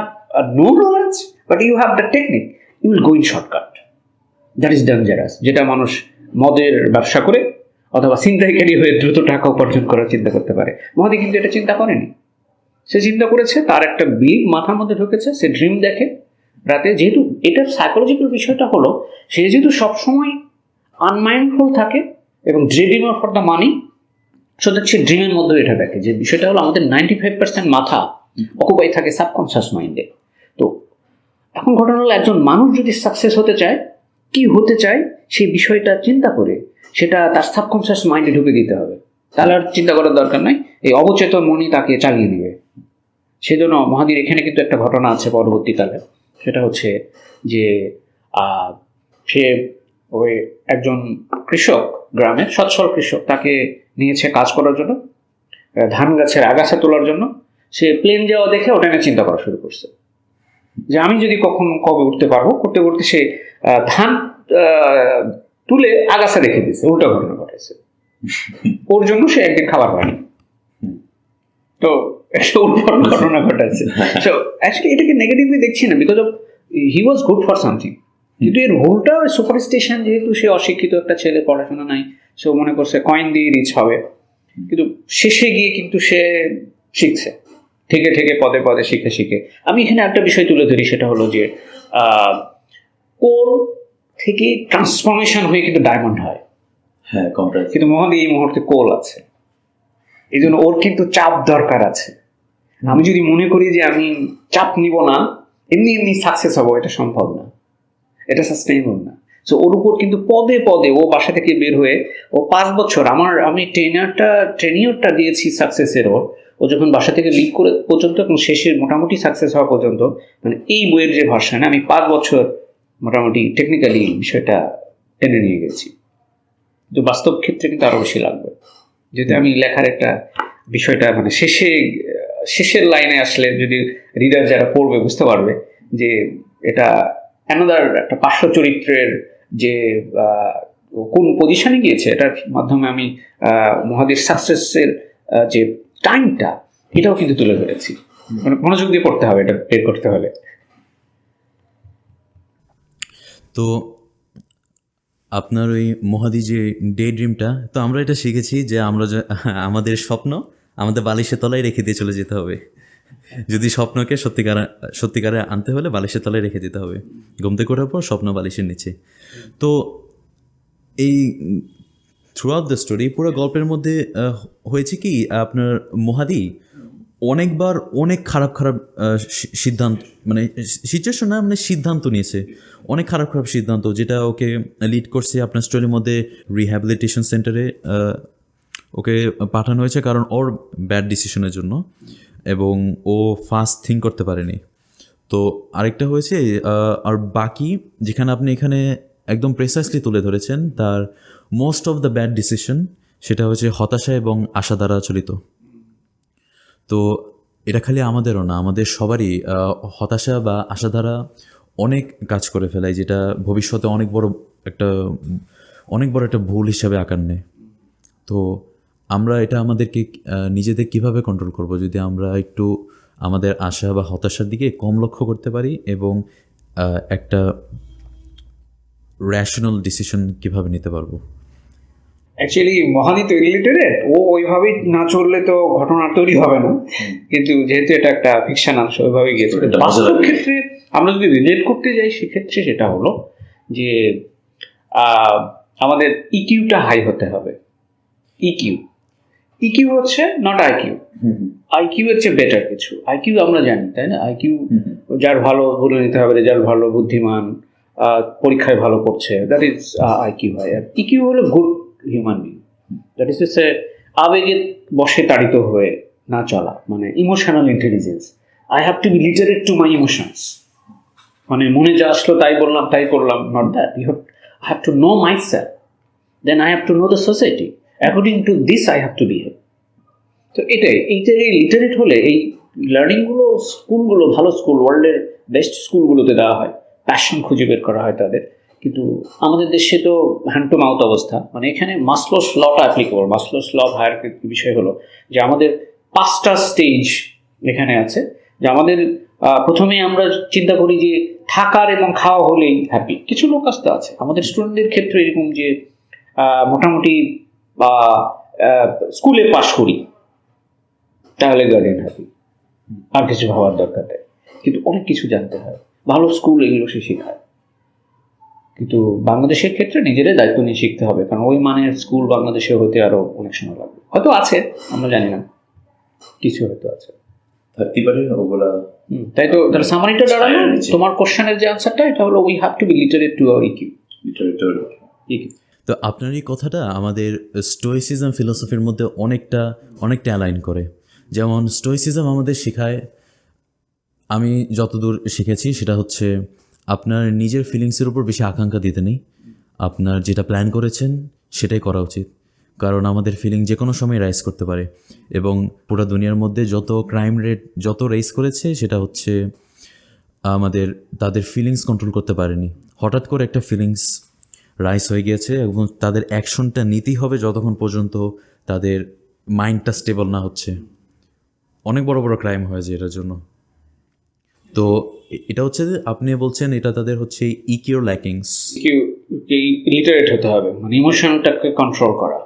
no knowledge but you have the technique, you will go in shortcut. That is dangerous. যেটা মানুষ মদের ব্যবসা করে অথবা ছিনতাইকারী হয়ে দ্রুত টাকা উপার্জন করার চিন্তা করতে পারে। মহাদি কিন্তু এটা চিন্তা করেনি। সে চিন্তা করেছে, তার একটা বিগ মাথার মধ্যে ঢুকেছে, সে ড্রিম দেখে রাতে। যেহেতু এটার সাইকোলজিক্যাল বিষয়টা হলো, সে যেহেতু সবসময় আনমাইন্ডফুল থাকে এবং dreaming for the money, so that সে ড্রিমের মধ্যে এটা দেখে। যে বিষয়টা হলো আমাদের 95% মাথা অকুপাই থাকে সাবকনসিয়াস মাইন্ডে। তো এখন ঘটনা হলো, একজন মানুষ যদি সাকসেস হতে চায়, কি হতে চায়, সেই বিষয়টা চিন্তা করে সেটা তার সাবকনসিয়াস মাইন্ডে ঢুকে দিতে হবে। তাহলে আর চিন্তা করার দরকার নাই, এই অবচেতন মনই তাকে চালিয়ে নেবে। সেজন্য মহাদির এখানে কিন্তু একটা ঘটনা আছে পরবর্তীকালে, সেটা হচ্ছে যে সে ওই একজন কৃষক, গ্রামের সচ্ছল কৃষক, তাকে নিয়েছে কাজ করার জন্য, ধান গাছের আগাছা তোলার জন্য। সে প্লেন যাওয়া দেখে ওটা নিয়ে চিন্তা করা শুরু করছে যে আমি যদি কবে উঠতে পারবো। করতে করতে সে ধান তুলে আগাছা রেখে দিয়েছে, উল্টা ঘটনা ঘটেছে। ওর জন্য সে একদিন খাবার পায়নি। তো একটা উল্টো ঘটনা ঘটেছে। সো অ্যাকচুয়ালি এটাকে নেগেটিভলি দেখছি না, because of he was good for something. কিন্তু এর ভুলটা সুপারস্টিশন, যেহেতু সে অশিক্ষিত একটা ছেলে, পড়াশোনা নাই, সে মনে করছে কয়েন দিয়ে রিচ হবে। কিন্তু শেষে গিয়ে কিন্তু সে শিখছে, থেকে থেকে পদে পদে শিখে শিখে। আমি এখানে একটা বিষয় তুলে ধরি, সেটা হলো যে কোল থেকে ট্রান্সফরমেশন হয়ে কিন্তু ডায়মন্ড হয়। হ্যাঁ, কিন্তু মহাদি এই মুহূর্তে কোল আছে, এই জন্য ওর কিন্তু চাপ দরকার আছে। আমি যদি মনে করি যে আমি চাপ নিব না, এমনি এমনি সাকসেস হবো, এটা সম্ভব না, এটা সাস্টেইনেবল না। সো ওর উপর কিন্তু পদে পদে ও বাসা থেকে বের হয়ে, ও 5 বছর আমি ট্রেনিয়রটা দিয়েছি সাকসেসের। ও যখন বাসা থেকে লিভ করে পর্যন্ত এবং শেষের মোটামুটি সাকসেস হওয়া পর্যন্ত, মানে এই বইয়ের যে ভার্সন, আমি 5 বছর মোটামুটি টেকনিক্যালি বিষয়টা টেনে নিয়ে গেছি। তো বাস্তব ক্ষেত্রে কিন্তু আরো বেশি লাগবে, যেহেতু আমি লেখার একটা বিষয়টা মানে শেষের লাইনে আসলে যদি রিডার যারা পড়বে বুঝতে পারবে যে এটা অ্যানাদার একটা পার্শ্ব চরিত্রের যে কোন পজিশনে গিয়েছে, এটার মাধ্যমে আমি মহাদির সাকসেসের যে টাইমটা, এটাও কিন্তু তুলে ধরেছি। মানে মনোযোগ দিয়ে পড়তে হবে এটা বের করতে হলে। তো আপনার ওই মহাদি যে ডে ড্রিমটা, তো আমরা এটা শিখেছি যে আমাদের স্বপ্ন আমাদের বালিশের তলায় রেখে দিয়ে চলে যেতে হবে। যদি স্বপ্নকে সত্যিকারে আনতে হলে বালিশের তলায় রেখে দিতে হবে। ঘুম থেকে ওঠার পর স্বপ্ন বালিশের নিচে। তো এই থ্রু আউট দ্য স্টোরি, পুরো গল্পের মধ্যে হয়েছে কি, আপনার মহাদি অনেকবার অনেক খারাপ সিদ্ধান্ত, মানে সিচুয়েশন না, মানে সিদ্ধান্ত নিয়েছে, অনেক খারাপ সিদ্ধান্ত, যেটা ওকে লিড করছে আপনার স্টোরির মধ্যে রিহ্যাবিলিটেশন সেন্টারে ওকে পাঠানো হয়েছে, কারণ ওর ব্যাড ডিসিশনের জন্য, এবং ও ফাস্ট থিঙ্ক করতে পারেনি। তো আরেকটা হয়েছে, আর বাকি যেখানে আপনি এখানে একদম প্রেসাইসলি তুলে ধরেছেন তার most of the bad decision, সেটা হচ্ছে হতাশা এবং আশা দ্বারা চলিত। তো এটা খালি আমাদেরও না, আমাদের সবারই হতাশা বা আশা দ্বারা অনেক কাজ করে ফেলায়, যেটা ভবিষ্যতে অনেক বড় একটা ভুল হিসাবে আকার নেয়। তো আমরা এটা আমাদেরকে নিজেদের কিভাবে কন্ট্রোল করব, যদি আমরা একটু আমাদের আশা বা হতাশার দিকে কম লক্ষ্য করতে পারি, এবং একটা র্যাশনাল ডিসিশন কিভাবে নিতে পারবো। অ্যাকচুয়ালি মহাদি তো রিলেটেড, ও ওইভাবেই না চললে তো ঘটনা তৈরি হবে না। কিন্তু যেহেতু এটা একটা ফিকশনাল ওইভাবে গিয়েছে। এটা মজা বাস্তব লাগে। ক্ষেত্রে আমরা যদি রিলেট করতে যাই সেক্ষেত্রে সেটা হলো যে আমাদের ইকিউটা হাই হতে হবে। ইকিউ ইকিউ হচ্ছে নট আইকিউ। আইকিউ এর চেয়ে বেটার কিছু। আইকিউ আমরা জানি, তাই না? আইকিউ যার ভালো বলে নিতে হবে, রেজাল্ট ভালো, বুদ্ধিমান, পরীক্ষায় ভালো করছে, দ্যাট ইজ আইকিউ হয়। আর ইকিউ হলো good human being, that is আবেগে বশে তাড়িত হয়ে না চলা, মানে emotional intelligence. I have to be literate to my emotions, মানে মনে যা আসলো তাই বললাম তাই করলাম, not that. You have to know myself, then I have to know the society, according to this I have to behave. তো এই জায়গায় লিটারেট হলে এই লার্নিংগুলো স্কুলগুলো, ভালো স্কুল, ওয়ার্ল্ডের বেস্ট স্কুলগুলোতে দেওয়া হয়, প্যাশন খুঁজে বের করা হয় তাদের। কিন্তু আমাদের দেশে তো হ্যান্ড টু মাউথ অবস্থা, মানে এখানে মাসলোস লটা অ্যাপ্লিকেবল। মাসলোস ল অফ হায়ারার্কি বিষয় হলো যে আমাদের 5টা স্টেজ এখানে আছে, যে আমাদের প্রথমে আমরা চিন্তা করি যে থাকার এবং খাওয়া হলেই হ্যাপি। কিছু লোক আসতে আছে আমাদের স্টুডেন্টদের ক্ষেত্রে এরকম যে মোটামুটি স্কুলে পাশ করি তাহলে গার্ডিয়ান হ্যাপি, আর কিছু ভাবার দরকার নেই। কিন্তু অনেক কিছু জানতে হয়, ভালো স্কুল এগুলো সে শেখায়। কিন্তু বাংলাদেশের ক্ষেত্রে নিজেরাই দায়িত্ব নিয়ে শিখতে হবে, কারণ ওই মানের স্কুল বাংলাদেশে হতে আরো অনেক সময় লাগবে। হয়তো আছে, আমরা জানি না, কিছু হয়তো আছে, থাকতে পারে ওগুলা। তাই তো তাহলে সামারিটা দাঁড়ালো তোমার কোশ্চেনের যে আনসারটা, এটা হলো we have to be literate to our EQ. তো আপনার এই কথাটা আমাদের স্টোইসিজম ফিলোসফির মধ্যে অনেকটা অ্যালাইন করে। যেমন স্টোইসিজম আমাদের শেখায়, আমি যতদূর শিখেছি সেটা হচ্ছে আপনার নিজের ফিলিংসের উপর বেশি আকাঙ্ক্ষা দিতে নেই, আপনার যেটা প্ল্যান করেছেন সেটাই করা উচিত। কারণ আমাদের ফিলিং যে কোনো সময় রাইজ করতে পারে, এবং পুরো দুনিয়ার মধ্যে যত ক্রাইম রেট যত রাইজ করেছে সেটা হচ্ছে তাদের ফিলিংস কন্ট্রোল করতে পারেনি। হঠাৎ করে একটা ফিলিংস রাইজ হয়ে গিয়েছে, এবং তাদের অ্যাকশনটা নিতেই হবে যতক্ষণ পর্যন্ত তাদের মাইন্ডটা স্টেবল না হচ্ছে। অনেক বড় বড় ক্রাইম হয় যে এটার জন্য। তো এটা হচ্ছে যে আপনি বলছেন এটা তাদের হচ্ছে ইকিউর ল্যাকিংস। লিটারেট হতে হবে, মানে ইমোশনটাকে কন্ট্রোল করা।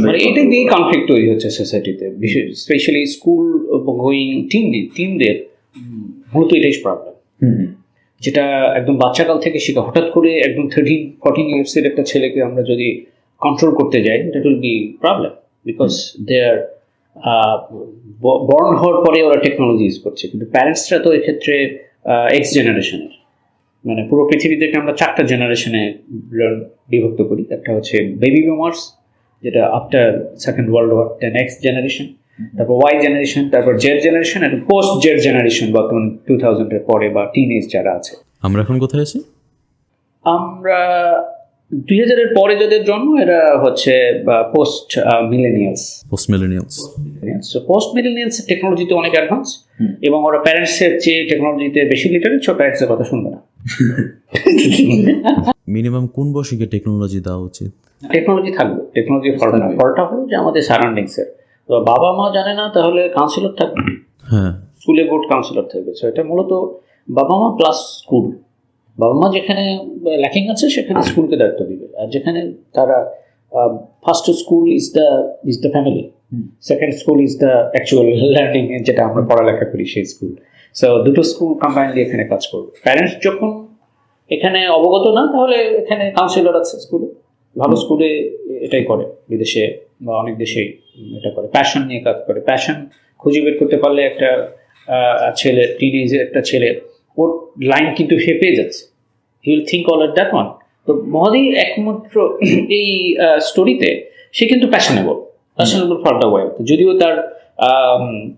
মানে এটা দিয়ে কনফ্লিক্ট তৈরি হচ্ছে সোসাইটিতে, স্পেশালি স্কুল গোয়িং টিমদের মূলত এটাই প্রবলেম, যেটা একদম বাচ্চাকাল থেকে শেখা। হঠাৎ করে একদম 13-14 ইয়ার্সের একটা ছেলেকে আমরা যদি কন্ট্রোল করতে যাই, that will be problem, because they are born হওয়ার পরে ওরা টেকনোলজি ইউজ করছে। কিন্তু প্যারেন্টসরা তো এক্ষেত্রে এক্স জেনারেশনের, মানে পুরো পৃথিবী থেকে আমরা 4টা জেনারেশনে বিভক্ত করি। একটা হচ্ছে বেবি বুমার্স, যেটা after second world war, then next generation, তারপর ওয়াই জেনারেশন, তারপর জেড জেনারেশন, আর পোস্ট জেড জেনারেশন বর্তমান 2000-এর পরে বা টিনেজ যারা আছে। আমরা এখন কোথায় আছি? আমরা 2000-এর পরে যাদের জন্ম এরা হচ্ছে post millennials. So post millennials টেকনোলজিতে অনেক অ্যাডভান্স, এবং ওরা প্যারেন্টসের চেয়ে টেকনোলজিতে বেশি লিটারেট, সব প্যারেন্টসের কথা শুনবে না। মিনিমাম কোন বয়সীকে টেকনোলজি দেওয়া উচিত? টেকনোলজি থাকবে, টেকনোলজি ফলটা হলো যে আমাদের সারাউন্ডিংসের। তো বাবা মা জানে না তাহলে কাউন্সিলর থাকবে, হ্যাঁ, স্কুলে বোর্ড কাউন্সিলর থাকবে। সো এটা মূলত বাবা মা প্লাস স্কুল। বাবা মা যেখানে ল্যাকিং আছে সেখানে স্কুলকে দায়িত্ব দিবে, আর যেখানে তারা first school is the family, second school is the actual learning, যেটা আমরা পড়ালেখা করি সেই স্কুল। সো দুটো স্কুল কম্বাইনলি এখানে কাজ করবে। প্যারেন্টস যখন এখানে অবগত না, তাহলে এখানে কাউন্সিলর আছে স্কুলে, ভালো স্কুলে এটাই করে, বিদেশে বা অনেক দেশেই এটা করে, প্যাশন নিয়ে কাজ করে। প্যাশন খুঁজে বের করতে পারলে একটা ছেলে, টিনেজের একটা ছেলে, ওর লাইন কিন্তু সে পেয়ে যাচ্ছে, he will think all at that one. তো মহাদি একমাত্র এই স্টোরিতে সে কিন্তু প্যাশনেবল ফর দ্য ওয়েলথ, যদিও তার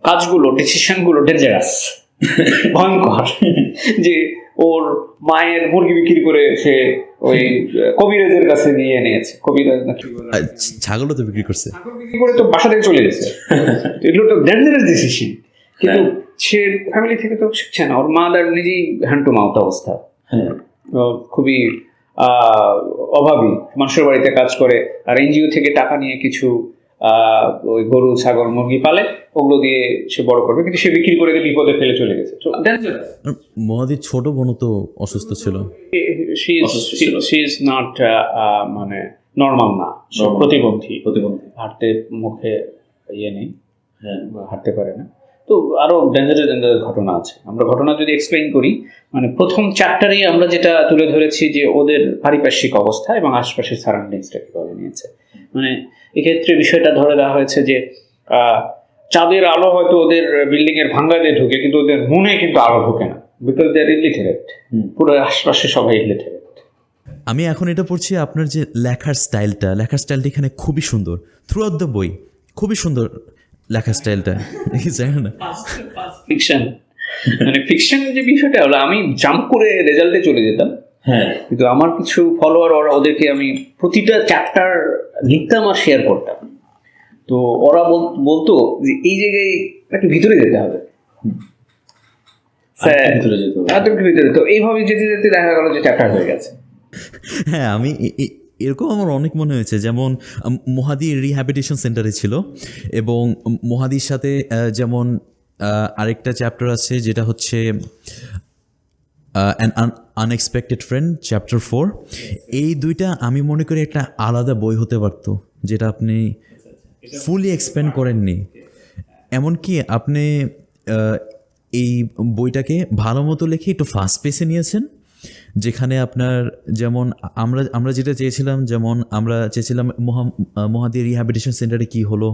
কাজগুলো, ডিসিশনগুলো ডেঞ্জারাস, ভয়ঙ্কর। যে ওর মায়ের মুরগি বিক্রি করে সে ওই কবিরাজের কাছে নিয়ে নিয়েছে, কবিরাজ নাকি ছাগলও তো বিক্রি করছে, বিক্রি করে তো বাসা থেকে চলে গেছে। এগুলো তো ডেঞ্জারাস ডিসিশন, কিন্তু সে ফ্যামিলি থেকে তো শিখছে না। ওর মা তার নিজেই হ্যান্ড টু মাউথ অবস্থা, খুবই অভাবী, মানুষের বাড়িতে কাজ করে, আর এনজিও থেকে টাকা নিয়ে কিছু ওই গরু ছাগল মুরগি পালে, ওগুলো দিয়ে সে বড় করবে, কিন্তু সে বিক্রি করে বিপদে ফেলে চলে গেছে। মহাদির ছোট বোন তো অসুস্থ ছিল, she is not মানে নর্মাল না, প্রতিবন্ধী, হাঁটতে মুখে ইয়ে নেই, হাঁটতে পারে না। তো আরো ডেঞ্জারাস ঘটনা আছে। আমরা ঘটনা যদি এক্সপ্লেইন করি, মানে প্রথম চ্যাপ্টারেই আমরা যেটা তুলে ধরেছি যে ওদের পারিপার্শ্বিক অবস্থা এবং আশপাশের সারাউন্ডিংসটা কিভাবে নিয়েছে। মানে এক্ষেত্রে বিষয়টা ধরে দেওয়া হয়েছে যে চাঁদের আলো হয়তো ওদের বিল্ডিং এর ভাঙ্গা দিয়ে ঢুকে, কিন্তু ওদের মনে কিন্তু আলো ঢুকে না, বিকজ দে আর ইলিটারেট। পুরো আশপাশে সবাই ইলিটারেট। আমি এখন এটা পড়ছি, আপনার যে লেখার স্টাইলটা এখানে খুবই সুন্দর। থ্রু আউট দ্য বই খুবই সুন্দর লেখার স্টাইলটা, জানেন না? ফিকশন, মানে ফিকশন যে বিষয়টা হলো, আমি জাম্প করে রেজাল্টে চলে যেতাম। হ্যাঁ, কিন্তু আমার কিছু ফলোয়ার, ওদেরকে আমি প্রতিটা চ্যাপ্টার লিখতাম আর শেয়ার করতাম। তো ওরা বলতো যে এই জায়গায় একটু ভিতরে যেতে হবে, ভিতরে যেতে হবে। একটু ভিতরে। তো এইভাবে যেতে যেতে দেখা গেল যে চ্যাপ্টার হয়ে গেছে। হ্যাঁ, আমি এরকম আমার অনেক মনে হয়েছে। যেমন মহাদি রিহ্যাবিলিটেশন সেন্টারে ছিল, এবং মহাদির সাথে যেমন আরেকটা চ্যাপ্টার আছে যেটা হচ্ছে অ্যান আনএক্সপেক্টেড ফ্রেন্ড, চ্যাপ্টার 4। এই দুইটা আমি মনে করি একটা আলাদা বই হতে পারতো, যেটা আপনি ফুলি এক্সপ্যান্ড করেননি। এমনকি আপনি এই বইটাকে ভালো মতো লিখে একটু ফাস্ট পেসে নিয়েছেন, যেখানে আপনার যেমন আমরা যেটা চেয়েছিলাম, যেমন আমরা চেয়েছিলাম মহাদি রিহ্যাবিলিটেশন সেন্টারে কী হলো,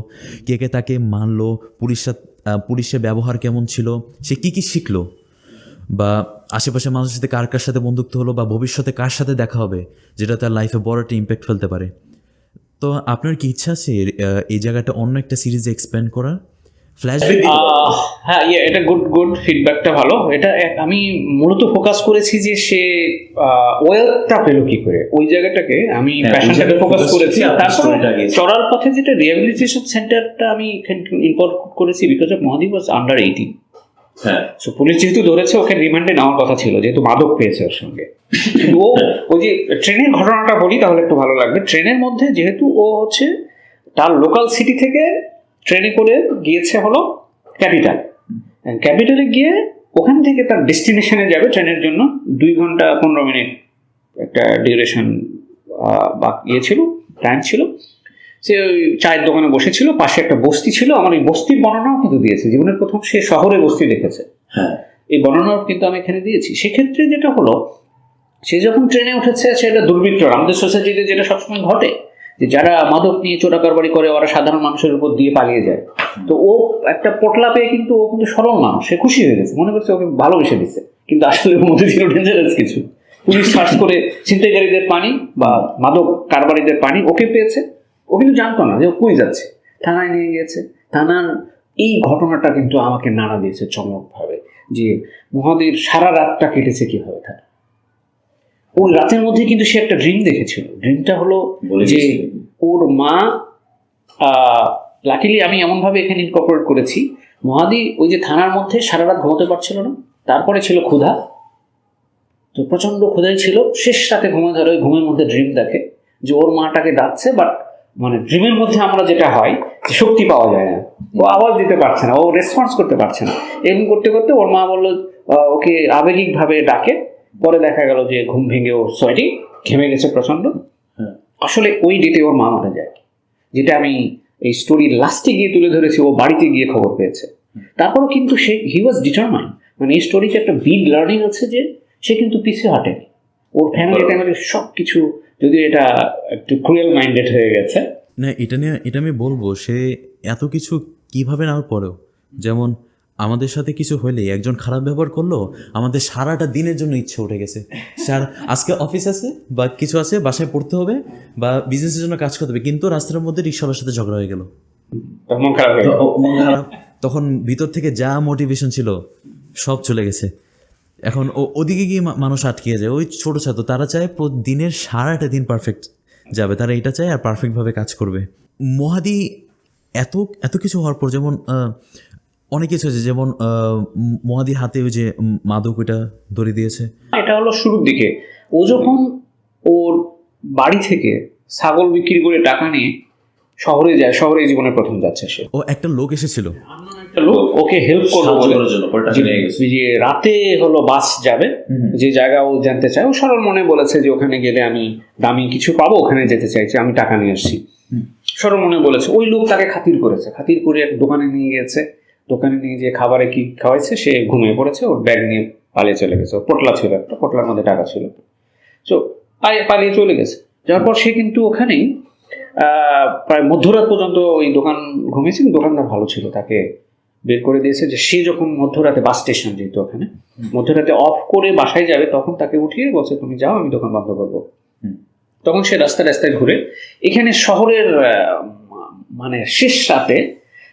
কে কে তাকে মারলো, পুলিশের ব্যবহার কেমন ছিল, সে কী কী শিখলো, বা আশেপাশের মানুষের সাথে কার কার সাথে বন্ধুত্ব হলো, বা ভবিষ্যতে কার সাথে দেখা হবে যেটা তার লাইফে বড় একটা ইম্প্যাক্ট ফেলতে পারে। তো আপনার কি ইচ্ছা আছে এই জায়গাটা অন্য একটা সিরিজে এক্সপ্যান্ড করার? ফ্ল্যাশব্যাক? হ্যাঁ, এটা গুড ফিডব্যাকটা ভালো। এটা আমি মূলত ফোকাস করেছি যে সে ওয়েলথটা পেল কি করে, ওই জায়গাটাকে আমি প্যাশনটাকে ফোকাস করেছি। তারপর চড়ার পথে যেটা রিহ্যাবিলিটেশন সেন্টারটা আমি ইম্পোর্ট করেছি, because of Mahadi was under 18। হ্যাঁ, সো পুলিশ যেহেতু ধরেছে, ওকে রিমান্ডে নেওয়ার কথা ছিল, যেহেতু মাদক পেয়েছে ওর সঙ্গে। কিন্তু ওই যে ট্রেনের ঘটনাটা বলি তাহলে একটু ভালো লাগবে। ট্রেনের মধ্যে যেহেতু ও হচ্ছে তার লোকাল সিটি থেকে ট্রেনে করে গিয়েছে হলো ক্যাপিটালে গিয়ে ওখান থেকে তার ডেস্টিনেশনে যাবে ট্রেনের জন্য 2 ঘন্টা 15 মিনিট একটা ডিউরেশন বা ছিল, টাইম ছিল। সে ওই চায়ের দোকানে বসেছিল, পাশে একটা বস্তি ছিল। আমার এই বস্তির বর্ণনাও কিন্তু দিয়েছে, জীবনের প্রথম সে শহরে বস্তি দেখেছে। হ্যাঁ, এই বর্ণনাও কিন্তু আমি এখানে দিয়েছি। সেক্ষেত্রে যেটা হলো, সে যখন ট্রেনে উঠেছে, সেটা দুর্বৃত্তরা, আমাদের সোসাইটিতে যেটা সবসময় ঘটে যে যারা মাদক নিয়ে চোরাকারবারি করে, ওরা সাধারণ মানুষের উপর দিয়ে পালিয়ে যায়। তো ও একটা পটলা পেয়ে কিন্তু ও কিন্তু সরল মানুষ, সে খুশি হয়ে গেছে, মনে করছে ওকে ভালোবেসে দিচ্ছে, কিন্তু আসলে ওর মধ্যে ছিল ডেঞ্জারাস কিছু। পুলিশ সার্চ করে ছিনতাইকারীদের পানি বা মাদক কারবারিদের পানি ওকে পেয়েছে। ও কিন্তু জানতো না যে ও কই যাচ্ছে, থানায় নিয়ে গিয়েছে। থানার এই ঘটনাটা কিন্তু আমাকে নাড়া দিয়েছে চমকভাবে, যে মহাদির সারা রাতটা কেটেছে কিভাবে। তার ওই রাতের মধ্যে কিন্তু সে একটা ড্রিম দেখেছিল। ড্রিমটা হলো যে ওর মা, লাকিলি আমি এমনভাবে এখানে ইনকর্পোরেট করেছি, মহাদি ওই যে থানার মধ্যে সারা রাত ঘুমোতে পারছিল না, তারপরে ছিল ক্ষুধা, তো প্রচন্ড ক্ষুধাই ছিল। শেষ রাতে ঘুমে ধরে, ওই ঘুমের মধ্যে ড্রিম দেখে যে ওর মাটাকে ডাকছে, বাট মানে ড্রিমের মধ্যে আমরা যেটা হয় যে শক্তি পাওয়া যায় না, ও আওয়াজ দিতে পারছে না, ও রেসপন্স করতে পারছে না। এরকম করতে করতে ওর মা বললো ওকে আবেগিকভাবে ডাকে। পরে দেখা গেল যে ঘুম ভেঙে ও সোয়েটিং, ঘেমে গেছে প্রচন্ড। আসলে ওই ডেটে ওর মা মারা যায়, যেটা আমি এই স্টোরির লাস্টে গিয়ে তুলে ধরেছি। ও বাড়িতে গিয়ে খবর পেয়েছে। তারপরও কিন্তু সে হি ওয়াজ ডিটারমাইন্ড। মানে এই স্টোরিতে একটা বিগ লার্নিং আছে যে সে কিন্তু পিছিয়ে হাঁটেনি। ওর ফ্যামিলি সব কিছু, যদি এটা একটু ক্রুয়েল মাইন্ডেড হয়ে গেছে না, এটা আমি বলবো, সে এত কিছু কীভাবে নেওয়ার পরেও, যেমন আমাদের সাথে কিছু হলে একজন খারাপ ব্যবহার করলো, আমাদের সারাটা দিনের জন্য ইচ্ছে উঠে গেছে, আজকে অফিস আছে বা কিছু আছে, বাসায় পড়তে হবে বা বিজনেসের জন্য কাজ করতে হবে, কিন্তু রাস্তার মধ্যে রিক্সাওয়ালার সাথে ঝগড়া হয়ে গেল, মন খারাপ হয়ে গেল। তখন ভিতর থেকে যা মোটিভেশন ছিল সব চলে গেছে। এখন ওদিকে গিয়ে মানুষ আটকে যায়। ওই ছোটো ছাত্র, তারা চায় দিনের সারাটা দিন পারফেক্ট যাবে, তারা এটা চায় আর পারফেক্টভাবে কাজ করবে। মহাদি এত কিছু হওয়ার পর, যেমন অনেক কিছু আছে, যেমন মহাদির হাতে ওই যে মাদক ওইটা ধরে দিয়েছে, এটা হলো শুরুর দিকে। ও যখন ওর বাড়ি থেকে ছাগল বিক্রি করে টাকা নিয়ে শহরে যায়, শহরে জীবনের প্রথম যাচ্ছে সে। ও একটা লোক এসেছিল, একটা লোক ওকে হেল্প করবে যে রাতে হলো বাস যাবে যে জায়গা ও জানতে চায়। ও সরল মনে বলেছে যে ওখানে গেলে আমি দামি কিছু পাবো, ওখানে যেতে চাইছি, আমি টাকা নিয়ে আসছি, সরল মনে বলেছে। ওই লোক তাকে খাতির করেছে, খাতির করে এক দোকানে নিয়ে গেছে। দোকানে নিয়ে যে খাবারে কি খাওয়াইছে, সে ঘুমিয়ে পড়েছে, ওর ব্যাগ নিয়ে পালিয়ে চলে গেছে। ওর পোটলা ছিল, একটা পোটলার মধ্যে টাকা ছিল, সো পালিয়ে চলে গেছে। যাওয়ার পর সে কিন্তু ওখানেই প্রায় মধ্যরাত পর্যন্ত ওই দোকান ঘুমিয়েছে, কিন্তু দোকানদার ভালো ছিল, তাকে বের করে দিয়েছে। যে সে যখন মধ্যরাতে, বাস স্টেশন যেহেতু ওখানে, মধ্যরাতে অফ করে বাসায় যাবে, তখন তাকে উঠিয়ে বলছে তুমি যাও, আমি দোকান বন্ধ করবো। তখন সে রাস্তায় ঘুরে এখানে শহরের মানে শেষ রাতে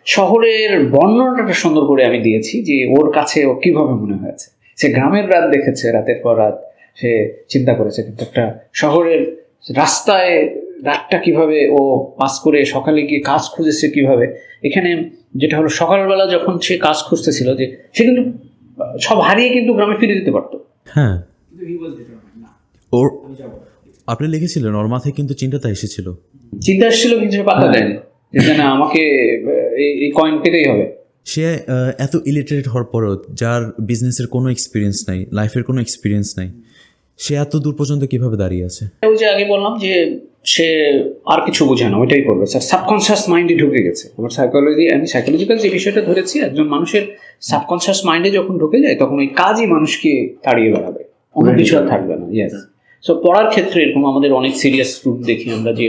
শহরের বর্ণনাটা সুন্দর করে আমি দিয়েছি, যে ওর কাছে ও কিভাবে মনে হয়েছে। সে গ্রামের রাত দেখেছে, রাতের পর রাত সে চিন্তা করেছে, কিন্তু একটা শহরের রাস্তায় রাতটা কিভাবে ও পাস করে সকালে গিয়ে কাজ খুঁজেছে কিভাবে। এখানে যেটা হলো, সকালবেলা যখন সে কাজ খুঁজতেছিল, যে সে কিন্তু সব হারিয়ে কিন্তু গ্রামে ফিরে যেতে পারতো। হ্যাঁ, ওর আপনি লিখেছিলেন ওর মাথায় কিন্তু চিন্তাটা এসেছিল, চিন্তা এসেছিল, কিন্তু সে পাত্তা দেয়নি যে না, আমাকে এই কয়েন পেতেই হবে। সে এত ইলিটারেট হওয়ার পরও, যার বিজনেসের কোনো এক্সপিরিয়েন্স নাই, লাইফের কোনো এক্সপিরিয়েন্স নাই, সে এত দূর পর্যন্ত কিভাবে দাঁড়িয়ে আছে? ওই যে আগে বললাম যে সে আর কিছু বোঝে না, ওইটাই করবে, স্যার সাবকনসিয়াস মাইন্ডে ঢুকে গেছে। আমার আমি সাইকোলজিক্যাল যে বিষয়টা ধরেছি, একজন মানুষের সাবকনসিয়াস মাইন্ডে যখন ঢুকে যায়, তখন ওই কাজই মানুষকে তাড়িয়ে বেড়াবে, অন্য কিছু আর থাকবে না। ইয়েস। সো পড়ার ক্ষেত্রে এরকম আমাদের অনেক সিরিয়াস রূপ দেখি আমরা, যে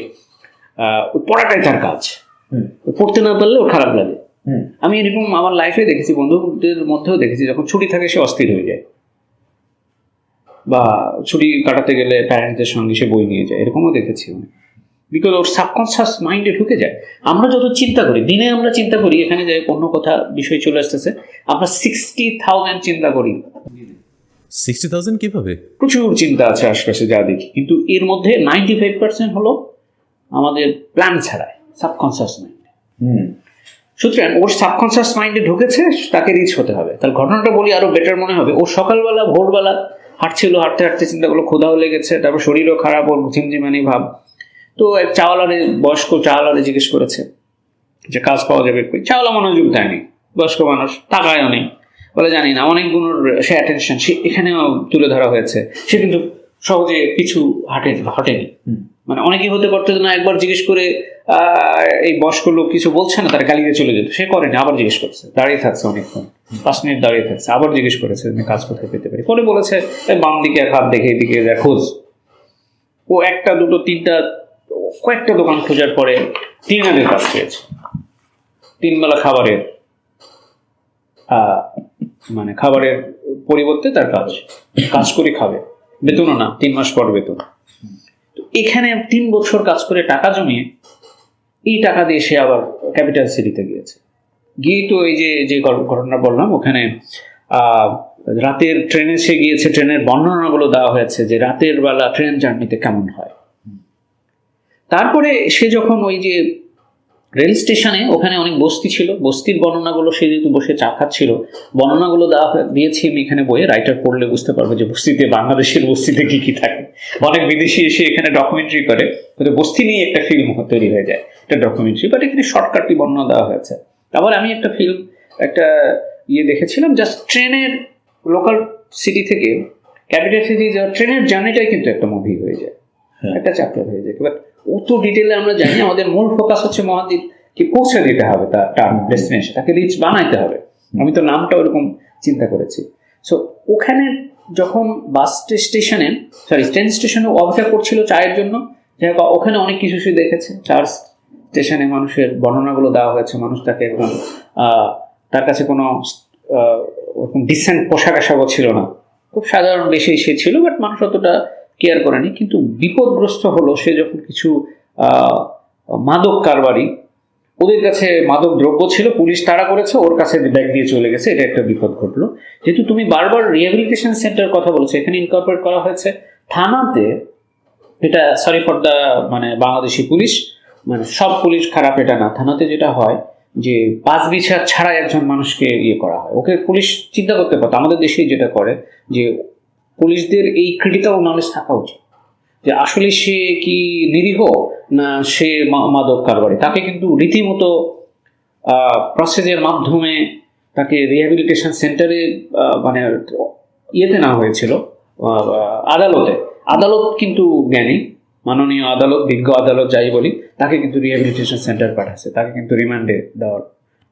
ওই পড়াটাই তার কাজ, পড়তে না পারলে ওর খারাপ লাগে। আমি এরকম আমার লাইফে দেখেছি, বন্ধুদের মধ্যেও দেখেছি, যখন ছুটি থাকে সে অস্থির হয়ে যায়, বা ছুটি কাটাতে গেলে প্যারেন্টসদের সঙ্গে সে বই নিয়ে যায়, এরকমও দেখেছি অনেক। বিকজ ওর সাবকনসিয়াস মাইন্ডে ঢুকে যায়। আমরা যত চিন্তা করি, দিনে আমরা চিন্তা করি, এখানে যে অন্য কথা বিষয় চলে আসতেছে, আমরা 60,000 চিন্তা করি। 60,000 কিভাবে? প্রচুর চিন্তা আছে আশপাশে যা দেখি, কিন্তু এর মধ্যে 95% হলো আমাদের প্ল্যান ছাড়াই সাবকনসিয়াস মাইন্ড। সুতরাং ওর সাবকনসিয়াস মাইন্ডে ঢুকেছে, তাকে রিচ হতে হবে। তার ঘটনাটা বলি, আরো বেটার মনে হবে। ও সকালবেলা ভোরবেলা হাঁটছিল, হাঁটতে হাঁটতে চিন্তা করলো ক্ষুধাও লেগেছে, তারপর শরীরও খারাপ, ওর ঝিমঝিমানি ভাব। তো এক চাওয়ালারে, বয়স্ক চাওয়ালারে জিজ্ঞেস করেছে যে কাজ পাওয়া যাবে কই। চাওয়ালা মনোযোগ দেয়নি, বয়স্ক মানুষ, টাকায়ও নেই, বলে জানি না। অনেক গুণের সে অ্যাটেনশন সে এখানেও তুলে ধরা হয়েছে। সে কিন্তু সহজে কিছু হটেনি। মানে অনেকেই হতে পারতো না, একবার জিজ্ঞেস করে এই বয়স্ক লোক কিছু বলছে না, তার গালিয়ে চলে যেত। সে করেনি, আবার জিজ্ঞেস করছে, দাঁড়িয়ে থাকছে অনেকক্ষণ, 5 মিনিট দাঁড়িয়ে থাকছে, আবার জিজ্ঞেস করেছে কাজ কোথায় পেতে পারি। পরে বলেছে বাম দিকে এক হাত দেখে এদিকে যা খোঁজ। ও একটা দুটো তিনটা কয়েকটা দোকান খোঁজার পরে 3 হাজার কাজ পেয়েছে। 3 বেলা খাবারের মানে খাবারের পরিবর্তে তার কাজ করে খাবে, বেতনও না, 3 মাস পর বেতন। তো এখানে 3 বছর কাজ করে টাকা জমিয়ে এই টাকা দিয়ে সে আবার ক্যাপিটাল সিটিতে গিয়েছে। গিয়ে তো এই যে ঘটনা বললাম, ওখানে রাতের ট্রেনে সে গিয়েছে, ট্রেনের বর্ণনাগুলো দেওয়া হয়েছে যে রাতের বেলা ট্রেন জার্নিতে কেমন হয়। তারপরে সে যখন ওই যে রেল স্টেশনে, ওখানে অনেক বস্তি ছিল, বস্তির বর্ণনাগুলো সে যেহেতু বসে চা খাচ্ছিল, বর্ণনাগুলো দিয়েছি আমি এখানে বইয়ে। রাইটার পড়লে বুঝতে পারবে যে বস্তিতে, বাংলাদেশের বস্তিতে কি কি থাকে। অনেক বিদেশি এসে এখানে ডকুমেন্টারি করে, বস্তি নিয়ে একটা ফিল্ম তৈরি হয়ে যায়, একটা ডকুমেন্টারি, বাট এখানে শর্টকাটলি বর্ণনা দেওয়া হয়েছে। তারপর আমি একটা ফিল্ম, একটা দেখেছিলাম, জাস্ট ট্রেনের লোকাল সিটি থেকে ক্যাপিটাল সিটি যাওয়ার ট্রেনের জার্নিটাই কিন্তু একটা মুভি হয়ে যায়, একটা চ্যাপ্টার হয়ে যায়। বাট অত ডিটেলে আমরা জানি, আমাদের মূল ফোকাস হচ্ছে মহাদ্বীপকে পৌঁছে দিতে হবে, তার ডেস্টিনেশন, তাকে রিচ বানাইতে হবে। আমি তো নামটা ওরকম চিন্তা করেছি। সো ওখানে যখন ট্রেন স্টেশনে অপেক্ষা করছিল চায়ের জন্য, যাই হোক ওখানে অনেক কিছু সে দেখেছে। চার স্টেশনে মানুষের বর্ণনাগুলো দেওয়া হয়েছে, মানুষ তাকে একদম তার কাছে কোনো ওরকম ডিসেন্ট পোশাক আশাকও ছিল না, খুব সাধারণ বেশি সে ছিল, বাট মানুষ অতটা কেয়ার করেনি। কিন্তু বিপদগ্রস্ত হলো সে যখন কিছু মাদক কারবারি, ওদের কাছে মাদক দ্রব্য ছিল, পুলিশ তাড়া করেছে, ওর কাছে ব্যাগ দিয়ে চলে গেছে, এটা একটা বিপদ ঘটলো। যেহেতু তুমি বারবার রিহ্যাবিলিটেশন সেন্টার কথা বলছো, এখানে ইনকর্পোরেট করা হয়েছে থানাতে। এটা সরি ফর দ্য মানে বাংলাদেশি পুলিশ, মানে সব পুলিশ খারাপ এটা না। থানাতে যেটা হয় যে 5 বিচার ছাড়া একজন মানুষকে করা হয়। ওকে পুলিশ চিন্তা করতে পারতো, আমাদের দেশেই যেটা করে, যে পুলিশদের এই ক্রিটিক্যাল নলেজ থাকা উচিত যে আসলে সে কি নিরীহ না সে মাদক কারবারি। তাকে কিন্তু রীতিমতো প্রসেসের মাধ্যমে তাকে রিহ্যাবিলিটেশন সেন্টারে মানে নেওয়া হয়েছিল, আদালত কিন্তু জ্ঞানী, মাননীয় আদালত, বিজ্ঞ আদালত যাই বলি, তাকে কিন্তু রিহ্যাবিলিটেশন সেন্টার পাঠাচ্ছে, তাকে কিন্তু রিমান্ডে দেওয়ার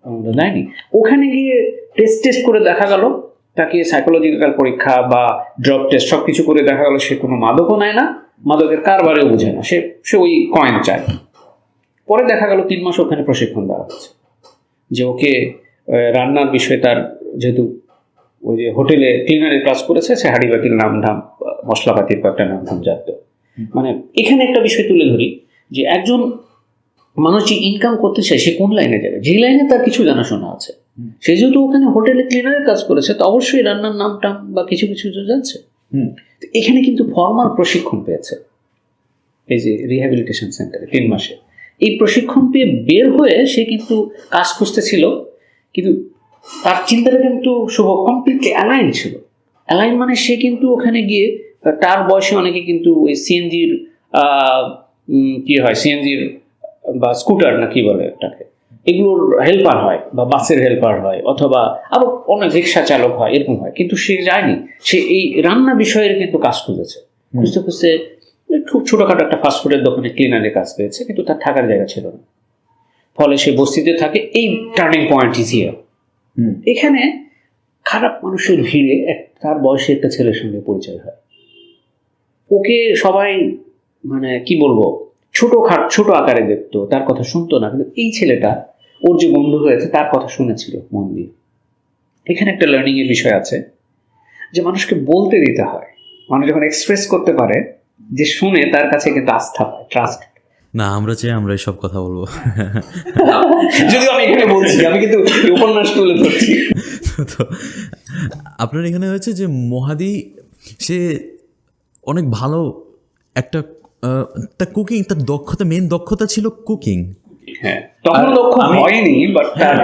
আমাদের দেয়নি। ওখানে গিয়ে টেস্ট করে দেখা গেল তাকে সাইকোলজিক্যাল পরীক্ষা বা ড্রপ টেস্ট সব কিছু করে দেখা গেল সে কোনো মাদকও নেয় না, মাদকের কারবারেও বুঝে না, সে সে ওই কয়েন চায়। পরে দেখা গেল 3 মাস ওখানে প্রশিক্ষণ দেওয়া হচ্ছে যে ওকে রান্নার বিষয়ে তার, যেহেতু ওই যে হোটেলে ক্লিনারের কাজ করেছে, সে হাঁড়িবাতির নামধাম মশলাপাতির কয়েকটা নামধাম জানতো। মানে এখানে একটা বিষয় তুলে ধরি যে একজন মানুষ যে ইনকাম করতে চায় সে কোন লাইনে যাবে, যে লাইনে তার কিছু জানাশোনা আছে। সে যেহেতু ওখানে হোটেলে ক্লিনারের কাজ করেছে তো অবশ্যই রান্নার নামটাম বা কিছু কিছু জানছে। তো এখানে কিন্তু ফর্মাল প্রশিক্ষণ পেয়েছে এই যে রিহ্যাবিলিটেশন সেন্টারে 3 মাসে। এই প্রশিক্ষণ পেয়ে বের হয়ে সে কিন্তু কাজ খুঁজতেছিল, কিন্তু তার চিন্তাটা কিন্তু শুভ কমপ্লিটলি অ্যালাইন ছিল। অ্যালাইন মানে সে কিন্তু ওখানে গিয়ে তার বয়সে অনেকে কিন্তু ওই সিএনজির কি হয়, সিএনজির বা স্কুটার না কি বলে এটাকে, এগুলোর হেল্পার হয় বা বাসের হেল্পার হয়, অথবা আরো অনেক রিক্সা চালক হয়, এরকম হয়। কিন্তু সে যায়নি, সে এই রান্না বিষয়ের কিন্তু কাজ খুঁজেছে। খুঁজতে খুঁজতে খুব ছোটখাটো একটা ফাস্টফুডের দোকানে ক্লিনারের কাজ পেয়েছে, কিন্তু তার থাকার জায়গা ছিল না। ফলে সে বস্তিতে থাকে। এই টার্নিং পয়েন্ট ইজ হিয়ার। এখানে খারাপ মানুষের ভিড়ে তার বয়সে একটা ছেলের সঙ্গে পরিচয় হয়। ওকে সবাই মানে কি বলবো ছোট আকারে দেখতো, তার কথা শুনতো না, কিন্তু এই ছেলেটা ওর যে বন্ধু হয়েছে তার কথা শুনেছিল মন দিয়ে। এখানে একটা লার্নিং এর বিষয় আছে যে মানুষকে বলতে দিতে হয়। মানুষ যখন এক্সপ্রেস করতে পারে, যে শুনে তার কাছে কিন্তু আস্থা পায়, ট্রাস্ট। না, আমরা চাই আমরা সব কথা বলবো। যদিও আমি এখানে বলছি, আমি কিন্তু উপন্যাস তুলে ধরছি। তো আপনার এখানে হয়েছে যে মহাদি সে অনেক ভালো একটা তার কুকিং, তার দক্ষতা, মেন দক্ষতা ছিল কুকিং। হ্যাঁ, তখন দক্ষ হয়নি, বাট তার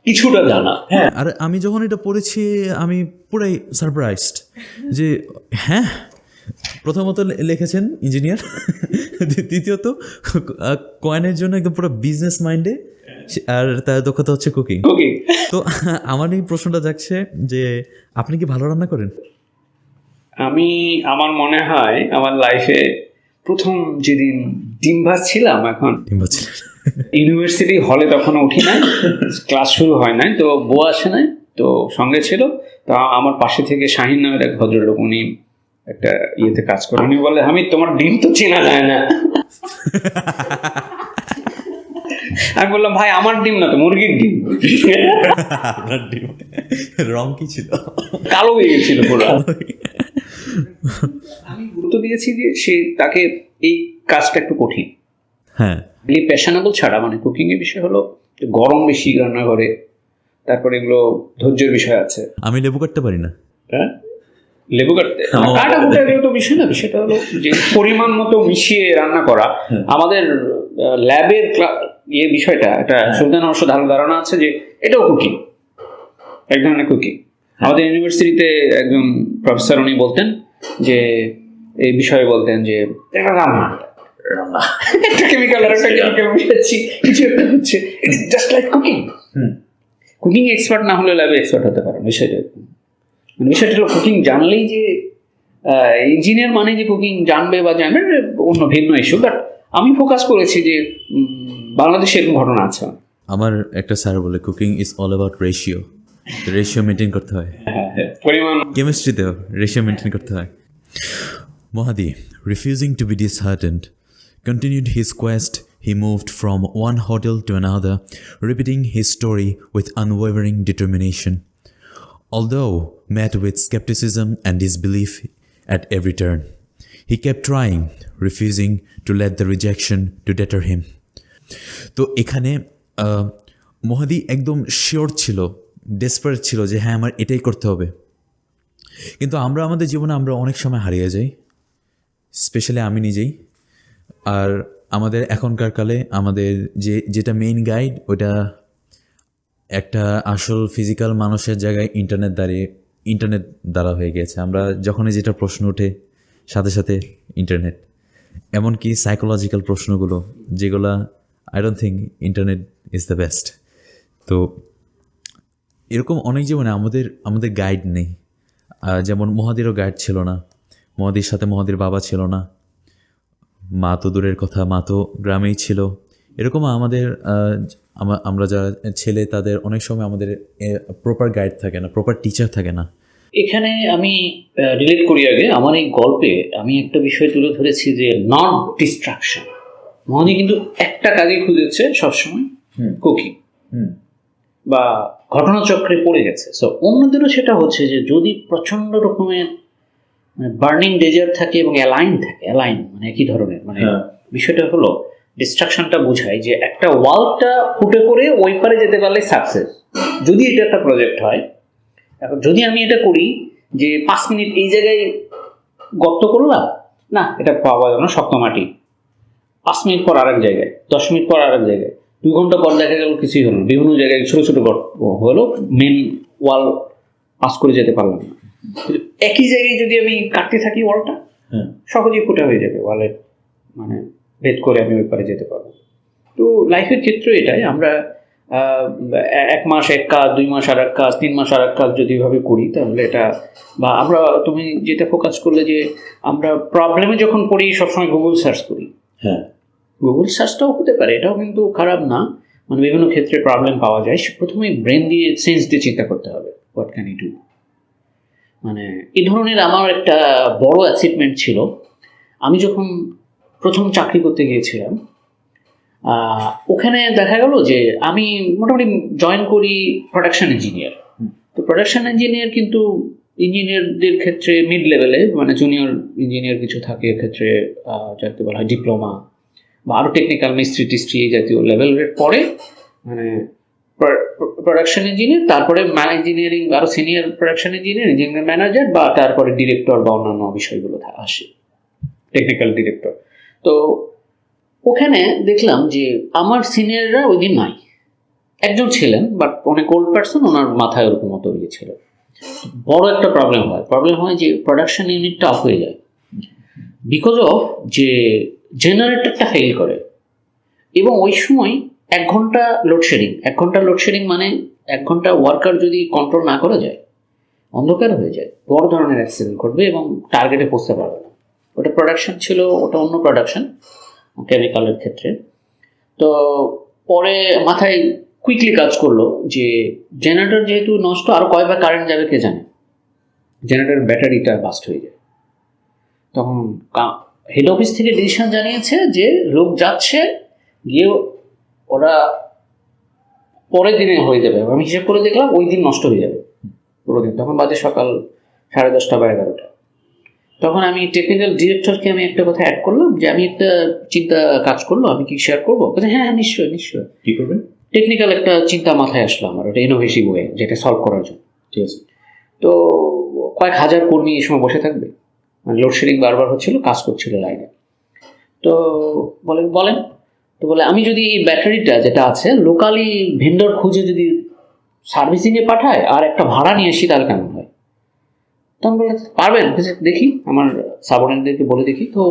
কিছুটা জানা। হ্যাঁ, আর আমি যখন এটা পড়েছি আমি পুরাই সারপ্রাইজড যে হ্যাঁ, প্রথমত লিখেছেন ইঞ্জিনিয়ার, দ্বিতীয়ত কয়েনের জন্য একদম পুরো বিজনেস মাইন্ডে, আর তার দক্ষতা হচ্ছে কুকিং। তো আমার এই প্রশ্নটা যাচ্ছে যে আপনি কি ভালো রান্না করেন? আমার মনে হয় আমার লাইফে প্রথম যেদিন ডিম ভাজছিলাম, এখন ইউনিভার্সিটি হলে তখন উঠি নাই, ক্লাস শুরু হয় নাই, তো বউ আসে নাই, তো সঙ্গে ছিল। তো আমার পাশে থেকে শাহিন নামের এক ভদ্রলোক, উনি একটা ইয়েতে কাজ করেন, উনি বলে আমি তোমার ডিম তো চেনা যায় না। আমি বললাম ভাই আমার ডিম না তো, মুরগির ডিম। আপনার ডিম রং কি ছিল? কালো হয়ে গেছিল পুরো। আমি গুরুত্ব দিয়েছি যে তাকে এই কাজটা একটু কঠিন। হ্যাঁ, এই প্যাশনেবল ছাড়া, মানে কুকিং এর বিষয় হলো গরম বেশি রান্নাঘরে, তারপরে এগুলো ধৈর্যের বিষয় আছে। আমি লেবু কাটতে পারি না। হ্যাঁ, লেবু কাটতে তো বিষয় না, বিষয়টা হলো যে পরিমাণ মতো মিশিয়ে রান্না করা। আমাদের ল্যাবের বিষয়টা একটা সুলতান অবশ্য ধারণা আছে যে এটাও কুকিং, এক ধরনের কুকিং। আমাদের ইউনিভার্সিটিতে একজন প্রফেসর উনি বলতেন যে এই বিষয়ে বলতেন যে এটা রান্না, একটা কেমিক্যাল আর একটা কেমিক্যাল মিশাচ্ছি, কিছু একটা হচ্ছে, it is just like cooking. Cooking expert না হলে ল্যাবে এক্সপার্ট হতে পারে। বিষয়টা হলো কুকিং জানলেই যে ইঞ্জিনিয়ার মানে যে কুকিং জানবে বা জানবে অন্য ভিন্ন ইস্যু। বাট আমি ফোকাস করেছি যে বাংলাদেশে এরকম ঘটনা আছে। আমার একটা স্যার বলে cooking is all about ratio maintain করতে হয়। পরিমাণ কেমিস্ট্রিতেও রেশিও মেনটেন করতে হয়। Mohadi, refusing to be disheartened, continued his quest. He moved from one hotel to another, repeating his story with unwavering determination. Although met with skepticism and disbelief at every turn, he kept trying, refusing to let the rejection to deter him. তো এখানে মহাদি একদম sure ছিল, desperate ছিল যে হ্যাঁ আমার এটাই করতে হবে। কিন্তু আমরা আমাদের জীবনে আমরা অনেক সময় হারিয়ে যাই, স্পেশালি আমি নিজেই। আর আমাদের এখনকার কালে আমাদের যেটা মেইন গাইড, ওটা একটা আসল ফিজিক্যাল মানুষের জায়গায় ইন্টারনেট দ্বারা হয়ে গেছে। আমরা যখনই যেটা প্রশ্ন ওঠে সাথে সাথে ইন্টারনেট, এমনকি সাইকোলজিক্যাল প্রশ্নগুলো যেগুলা I don't think internet is the best. তো এরকম অনেক জীবনে আমাদের গাইড নেই। যেমন মহাদিরও গাইড ছিল না, মহাদির সাথে মহাদির বাবা ছিল না, মা তো দূরের কথা, মা তো গ্রামেই ছিল, এরকম আমাদের আমরা যারা ছেলে তাদের অনেক সময় আমাদের প্রপার গাইড থাকে না, প্রপার টিচার থাকে না। এখানে আমি রিলেট করি আগে আমার এই গল্পে আমি একটা বিষয় তুলে ধরেছি যে নট ডিস্ট্রাকশন। মোহানি কিন্তু একটা কাজই খুঁজেছে সবসময়, কুকি বা ঘটনাচক্রে পড়ে গেছে। সো অন্যদেরও সেটা হচ্ছে যে যদি প্রচন্ড রকমের বার্নিং ডেজার থাকে এবং অ্যালাইন থাকে, অ্যালাইন মানে একই ধরনের, মানে বিষয়টা হলো ডিস্ট্রাকশনটা বোঝায় যে একটা ওয়ালটা ফুটে করে ওই পারে যেতে পারলে সাকসেস। যদি এটা একটা প্রজেক্ট হয়, এখন যদি আমি এটা করি যে 5 মিনিট এই জায়গায় গর্ত করলাম, না এটা পাওয়া যাবে না, শক্ত মাটি। 5 মিনিট পর আরেক জায়গায়, 10 মিনিট পর আরেক জায়গায়, 2 ঘন্টা পর দেখা গেল কিছুই হলো না, বিভিন্ন জায়গায় ছোট ছোট গর্ত হলো, মেন ওয়াল পাস করে যেতে পারলাম না। একই জায়গায় যদি আমি কাটতে থাকি ওয়ালটা, সহজেই ফুটা হয়ে যাবে, ওয়ালের মানে ভেদ করে আমি ওই পারে যেতে পারবো। তো লাইফের ক্ষেত্রে এটাই, আমরা 1 মাস এক কাজ, 2 মাস আর এক কাজ, 3 মাস আর এক কাজ যদি এভাবে করি তাহলে এটা, বা আমরা তুমি যেটা ফোকাস করলে যে আমরা প্রবলেমে যখন পড়ি সবসময় গুগল সার্চ করি, গুগল সার্চটাও হতে পারে, এটাও কিন্তু খারাপ না, মানে বিভিন্ন ক্ষেত্রে প্রবলেম পাওয়া যায়। প্রথমে ব্রেন দিয়ে সেন্স দিয়ে চিন্তা করতে হবে, হোয়াট ক্যান ইউ ডু। মানে এই ধরনের আমার একটা বড় অ্যাচিভমেন্ট ছিল। আমি যখন প্রথম চাকরি করতে গিয়েছিলাম, ওখানে দেখা গেল যে আমি মোটামুটি জয়েন করি প্রোডাকশন ইঞ্জিনিয়ার। তো প্রোডাকশন ইঞ্জিনিয়ার কিন্তু ইঞ্জিনিয়ারদের ক্ষেত্রে মিড লেভেলে, মানে জুনিয়র ইঞ্জিনিয়ার কিছু থাকে, এক্ষেত্রে যাকে বলা হয় ডিপ্লোমা বা আরও টেকনিক্যাল মিস্ত্রি টিস্ট্রি এই জাতীয় লেভেলের পরে মানে প্রোডাকশন ইঞ্জিনিয়ার, তারপরে ইঞ্জিনিয়ারিং আরও senior production engineer, engineer manager, বা তারপরে ডিরেক্টর বা অন্যান্য বিষয়গুলো আসে, টেকনিক্যাল ডিরেক্টর। তো ওখানে দেখলাম যে আমার সিনিয়ররা ওই দিন নাই, একজন ছিলেন বাট অনেক ওল্ড পার্সন, ওনার মাথায় ওরকম মতো ইয়ে ছিল। বড় একটা প্রবলেম হয় যে প্রোডাকশন ইউনিটটা অফ হয়ে যায় বিকজ অফ যে জেনারেটরটা ফেল করে, এবং ওই সময় 1 ঘন্টা লোডশেডিং। 1 ঘন্টা লোডশেডিং মানে 1 ঘন্টা ওয়ার্কার যদি কন্ট্রোল না করা যায়, অন্ধকার হয়ে যায়, বড় ধরনের অ্যাক্সিডেন্ট ঘটবে এবং টার্গেটে পৌঁছতে পারবে না। ওটা প্রোডাকশন ছিল, ওটা অন্য প্রোডাকশন, কেমিক্যালের ক্ষেত্রে। তো পরে মাথায় কুইকলি কাজ করলো যে জেনারেটর যেহেতু নষ্ট, আরও কয়বার কারেন্ট যাবে কে জানে, জেনারেটরের ব্যাটারিটা বাস্ট হয়ে যায়। তখন হেড অফিস থেকে ডিসিশন জানিয়েছে যে লোক যাচ্ছে, গিয়ে ওরা পরের দিনে হয়ে যাবে। আমি হিসেব করে দেখলাম ওই দিন নষ্ট হয়ে যাবে পুরো দিন। তখন বাজে সকাল 10:30 বা 11টা। তখন আমি টেকনিক্যাল ডিরেক্টরকে আমি একটা কথা অ্যাড করলাম যে আমি একটা চিন্তা কাজ করলো, আমি কি শেয়ার করবো? হ্যাঁ নিশ্চয়ই নিশ্চয়ই। কি করবেন? টেকনিক্যাল একটা চিন্তা মাথায় আসলো আমার, ওটা ইনোভেটিভ ওয়ে, যেটা সলভ করার জন্য। ঠিক আছে। তো কয়েক হাজার কর্মী এই সময় বসে থাকবে, মানে লোডশেডিং বারবার হচ্ছিল, কাজ করছিল লাইনে। তো বলেন তো বলে আমি যদি এই ব্যাটারিটা যেটা আছে লোকালি ভেন্ডর খুঁজে যদি সার্ভিসিংয়ে পাঠায় আর একটা ভাড়া নিয়ে আসি তাহলে কেমন হয়? তখন বলে পারবেন? দেখি আমার সাবঅর্ডিনেটদেরকে বলে দেখি। তো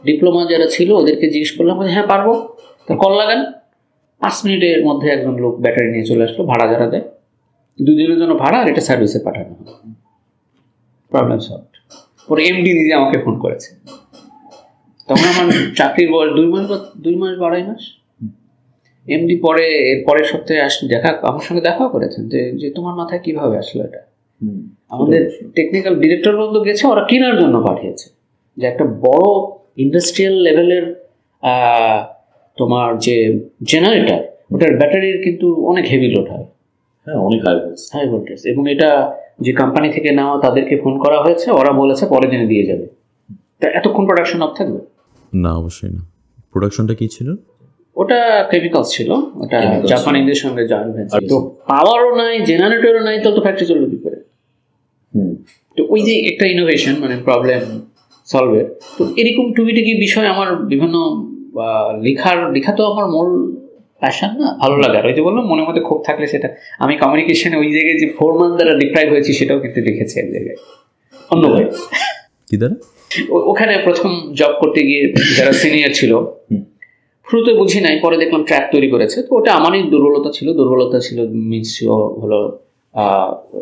ডিপ্লোমা যারা ছিল ওদেরকে জিজ্ঞেস করলাম, হ্যাঁ পারবো। তো কল লাগান, 5 মিনিটের মধ্যে একজন লোক ব্যাটারি নিয়ে চলে আসলো, ভাড়া যারা দেয় 2 দিনের জন্য ভাড়া, আর এটা সার্ভিসে পাঠানো হয়। Problem solve. পরে এমডি নিজে আমাকে ফোন করেছে। তখন আমার চাকরির বয়স 2 মাস বা 2.5 মাস। এমডি পরে এর পরের সপ্তাহে আমার সঙ্গে দেখাও করেছেন যে তোমার মাথায় কিভাবে আসলো এটা। আমাদের টেকনিক্যাল ডিরেক্টর বন্ধু গেছে, ওরা কেনার জন্য পাঠিয়েছে, যে একটা বড় ইন্ডাস্ট্রিয়াল লেভেলের তোমার যে জেনারেটর, ওটার ব্যাটারির কিন্তু অনেক হেভি লোড হয়। হ্যাঁ, অনেক হাই ভোল্টেজ। এবং এটা যে কোম্পানি থেকে নেওয়া তাদেরকে ফোন করা হয়েছে, ওরা বলেছে পরের দিনে দিয়ে যাবে। তা এতক্ষণ প্রোডাকশন অফ থাকবে না? অবশ্যই না। প্রোডাকশনটা কি ছিল? ওটা কেমিক্যালস ছিল, ওটা জাপানিদের সঙ্গে জয়েন্ট ভেঞ্চার। তো পাওয়ারও নাই, জেনারেটরও নাই, তো ফ্যাক্টরি চলবে কি করে? তো ওই যে একটা ইনোভেশন, মানে প্রবলেম সলভের। তো এরকম টুকিটাকি বিষয় আমার বিভিন্ন লেখা তো আমার মূল প্যাশন না, ভালো লাগে। আর ওই যে বললাম মনের মধ্যে ক্ষোভ থাকলে সেটা আমি কমিউনিকেশনে ওই জায়গায় যে 4 মান্থ দ্বারা ডিপ্রাইভ হয়েছি সেটাও কিন্তু লিখেছি এক জায়গায় অন্য ভাবে। কি দ্বারা? ওখানে প্রথম জব করতে গিয়ে যারা সিনিয়র ছিল, শুরুতে বুঝি নাই, পরে দেখলাম ট্র্যাক তৈরি করেছে। তো ওটা আমারই দুর্বলতা ছিল মিনস হলো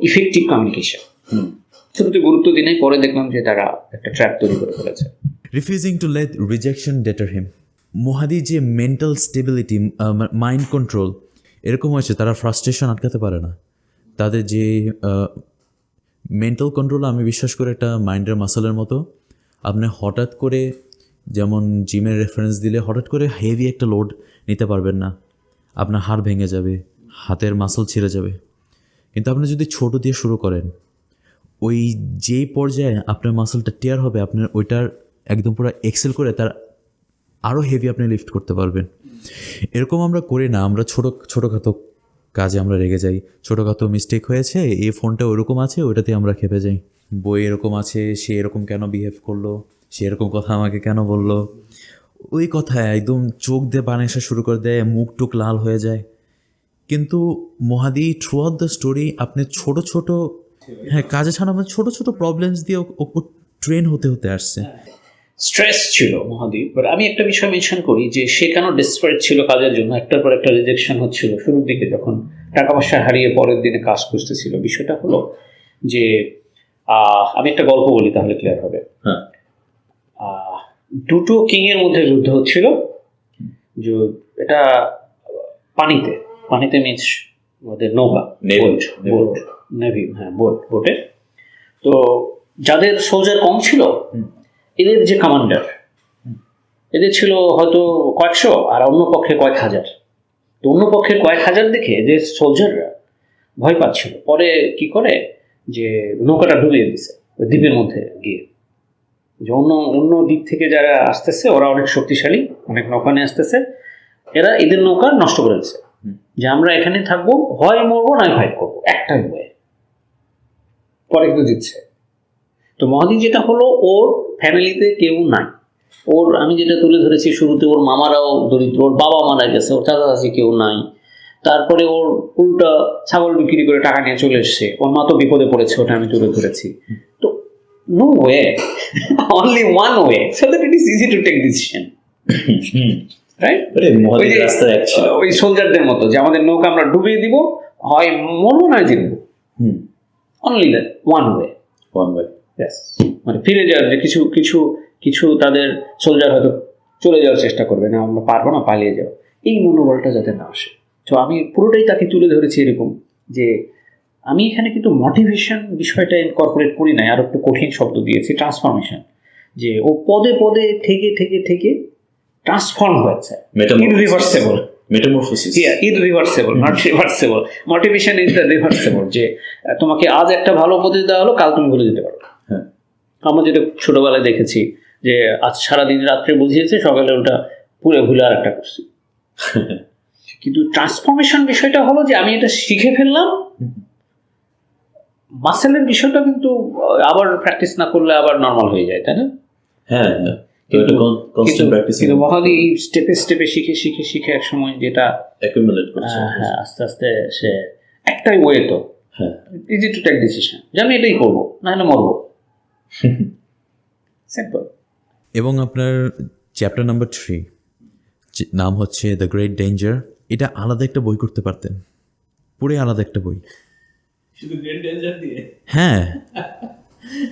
ইফেক্টিভ কমিউনিকেশন। শুরুতে গুরুত্ব দিই নাই, পরে দেখলাম যে তারা একটা ট্র্যাক তৈরি করে ফেলেছে। রিফিউজিং টু লেট রিজেকশন ডেটার হিম। মহাদি যে মেন্টাল স্টেবিলিটি, মাইন্ড কন্ট্রোল এরকম হয়েছে, তারা ফ্রাস্ট্রেশন আটকাতে পারে না। তাদের যে মেন্টাল কন্ট্রোল, আমি বিশ্বাস করি একটা মাইন্ডের মাসলের মতো। আপনি হঠাৎ করে, যেমন জিমের রেফারেন্স দিলে, হঠাৎ করে হেভি একটা লোড নিতে পারবেন না, আপনার হাড় ভেঙে যাবে, হাতের মাসল ছিঁড়ে যাবে। কিন্তু আপনি যদি ছোট দিয়ে শুরু করেন, ওই যেই পর্যায়ে আপনার মাসলটা টিয়ার হবে, আপনার ওইটার একদম পুরো এক্সেল করে তার আরও হেভি আপনি লিফট করতে পারবেন। এরকম আমরা করি না, আমরা ছোটোখাটো কাজে আমরা রেগে যাই, ছোটোখাটো মিস্টেক হয়েছে, এই ফোনটা ওরকম আছে, ওইটাতে আমরা খেপে যাই। বই এরকম আছে, সে এরকম কেন বিহেভ করলো, সে এরকম কথা আমাকে কেন বললো, ওই কথায় একদম চোখ দিয়ে পানি আসা শুরু করে দেয়, মুখ টুক লাল হয়ে যায়। কিন্তু Mahadi through out the story আপনি ছোট কাজে ছাড়া আমরা ছোট প্রবলেমস দিয়ে ট্রেন হতে আসছে। স্ট্রেস ছিল মহাদীপ, বাট আমি একটা বিষয় মেনশন করি যে সে কেন ডেসপারেট ছিল কাজের জন্য, একটার পর একটা রিজেকশন হচ্ছিল শুরুর দিকে, যখন টাকা পয়সা হারিয়ে পরের দিনে কাজ খুঁজতেছিল। বিষয়টা হলো যে আমি একটা গল্প বলি তাহলে ক্লিয়ার হবে। হ্যাঁ। দুটো কিং এর মধ্যে যুদ্ধ হচ্ছিল, যে এটা পানিতে মিন্স ওদের নৌকা, নেভি, হ্যাঁ বোটে। তো যাদের সোলজার কম ছিল, এদের যে কমান্ডার, এদের ছিল হয়তো কয়েকশো, আর অন্য পক্ষে কয়েক হাজার। তো অন্য পক্ষের কয়েক হাজার দেখে এদের সোলজাররা ভয় পাচ্ছিল। পরে কি করে যে নৌকাটা ডুবিয়ে দিছে ওই দ্বীপের মধ্যে গিয়ে, যে অন্য দ্বীপ থেকে যারা আসতেছে ওরা অনেক শক্তিশালী, অনেক নৌকা নিয়ে আসতেছে, এরা এদের নৌকা নষ্ট করে দিচ্ছে, যে আমরা এখানে থাকবো, হয় মরবো নয় ফাইট করবো, একটাই হয়ে। পরে কিন্তু দিচ্ছে। তো মহাদি যেটা হলো, ওর ফ্যামিলিতে কেউ নাই। আমি যেটা তুলে ধরেছি শুরুতে, ওর মামারাও দরিদ্র, ওর বাবা মারা গেছে, ওর চাচা চাচি কেউ নাই। তারপরে ওর উল্টা ছাগল বিক্রি করে টাকা নিয়ে চলে এসছে, ওর মা তো বিপদে পড়েছে, ওটা আমি তুলে ধরেছি। তো no way, only one way, so that it is easy to take decision, right? ওই সোলজারদের মতো, যে আমাদের নৌকা আমরা ডুবিয়ে দিব, হয় মরবো না জিতবো, অনলি দ্যাট ওয়ান ওয়ে। মানে ফিরে যাওয়ার, যে কিছু তাদের সোলজার হয়তো চলে যাওয়ার চেষ্টা করবে, না আমরা পারবো না, পালিয়ে যাও, এই মনোবলটা যাতে না আসে। তো আমি পুরোটাই তাকে তুলে ধরেছি এরকম, যে আমি এখানে কিন্তু মোটিভেশন বিষয়টা ইনকর্পোরেট করি নাই, আর একটু কঠিন শব্দ দিয়েছি, ট্রান্সফরমেশন, যে ও পদে পদে থেকে ট্রান্সফর্ম হয়েছে, irreversible metamorphosis, irreversible, not reversible. Motivation is the reversible, যে তোমাকে আজ একটা ভালো উপদেশ দেওয়া হলো, কাল তুমি ভুলে যেতে পারো। আমরা যেটা ছোটবেলায় দেখেছি, যে আজ সারাদিন রাত্রে বুঝিয়েছে, সকালে ওটা পুরো ভুলে আর একটা করছি। কিন্তু ট্রান্সফরমেশন বিষয়টা হলো যে আমি এটা শিখে ফেললাম, মাসেলের বিষয়টা কিন্তু আবার প্র্যাকটিস না করলে আবার নর্মাল হয়ে যায়, তাই না? হ্যাঁ, কিন্তু মহাদি স্টেপে শিখে এক সময় যেটা অ্যাকুমুলেট করছে, হ্যাঁ আস্তে আস্তে সে একটাই ওয়ে, তো ইজি টু টেক ডিসিশন, যে আমি এটাই করবো, না হলে মরবো, সিম্পল। এবং আপনার চ্যাপ্টার নাম্বার 3 নাম হচ্ছে দ্য গ্রেট ডেঞ্জার। এটা আলাদা একটা বই করতে পারতেন, পুরো আলাদা একটা বই, শুধু গ্রেট ডেঞ্জার দিয়ে। হ্যাঁ,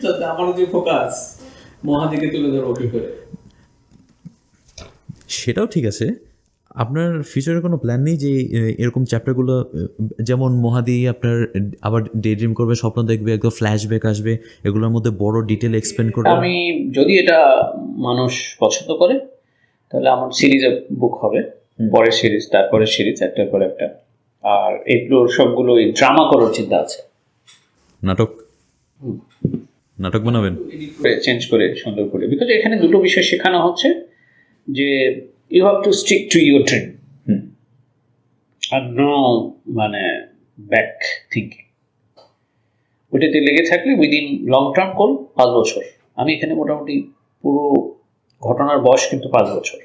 যাতে আমার যে ফোকাস মহাদিকে তুলে ধরবো কি করে, সেটাও ঠিক আছে। আপনার ফিউচারে কোনো প্ল্যান নেই যে এরকম চ্যাপ্টারগুলো, যেমন মহাদি আপনার আবার ডে ড্রিম করবে, স্বপ্ন দেখবে, একদম ফ্ল্যাশব্যাক আসবে, এগুলোর মধ্যে বড় ডিটেল এক্সপ্লেন করবে? আমি যদি এটা মানুষ পছন্দ করে, তাহলে আমার সিরিজে বুক হবে, পরের সিরিজ, তারপরে সিরিজ, একটার পর একটা। আর এগুলো সবগুলো ড্রামা করার চিন্তা আছে। নাটক বানাবেন, চেঞ্জ করে সুন্দর করে, বিকজ এখানে দুটো বিষয় শেখানো হচ্ছে, যে you have to stick to your dream, আর নো মানে ব্যাক থিঙ্কিং। ওইটাতে লেগে থাকলে উইদিন লং টার্ম গোল 5 বছর। আমি এখানে মোটামুটি পুরো ঘটনার বয়স কিন্তু 5 বছর।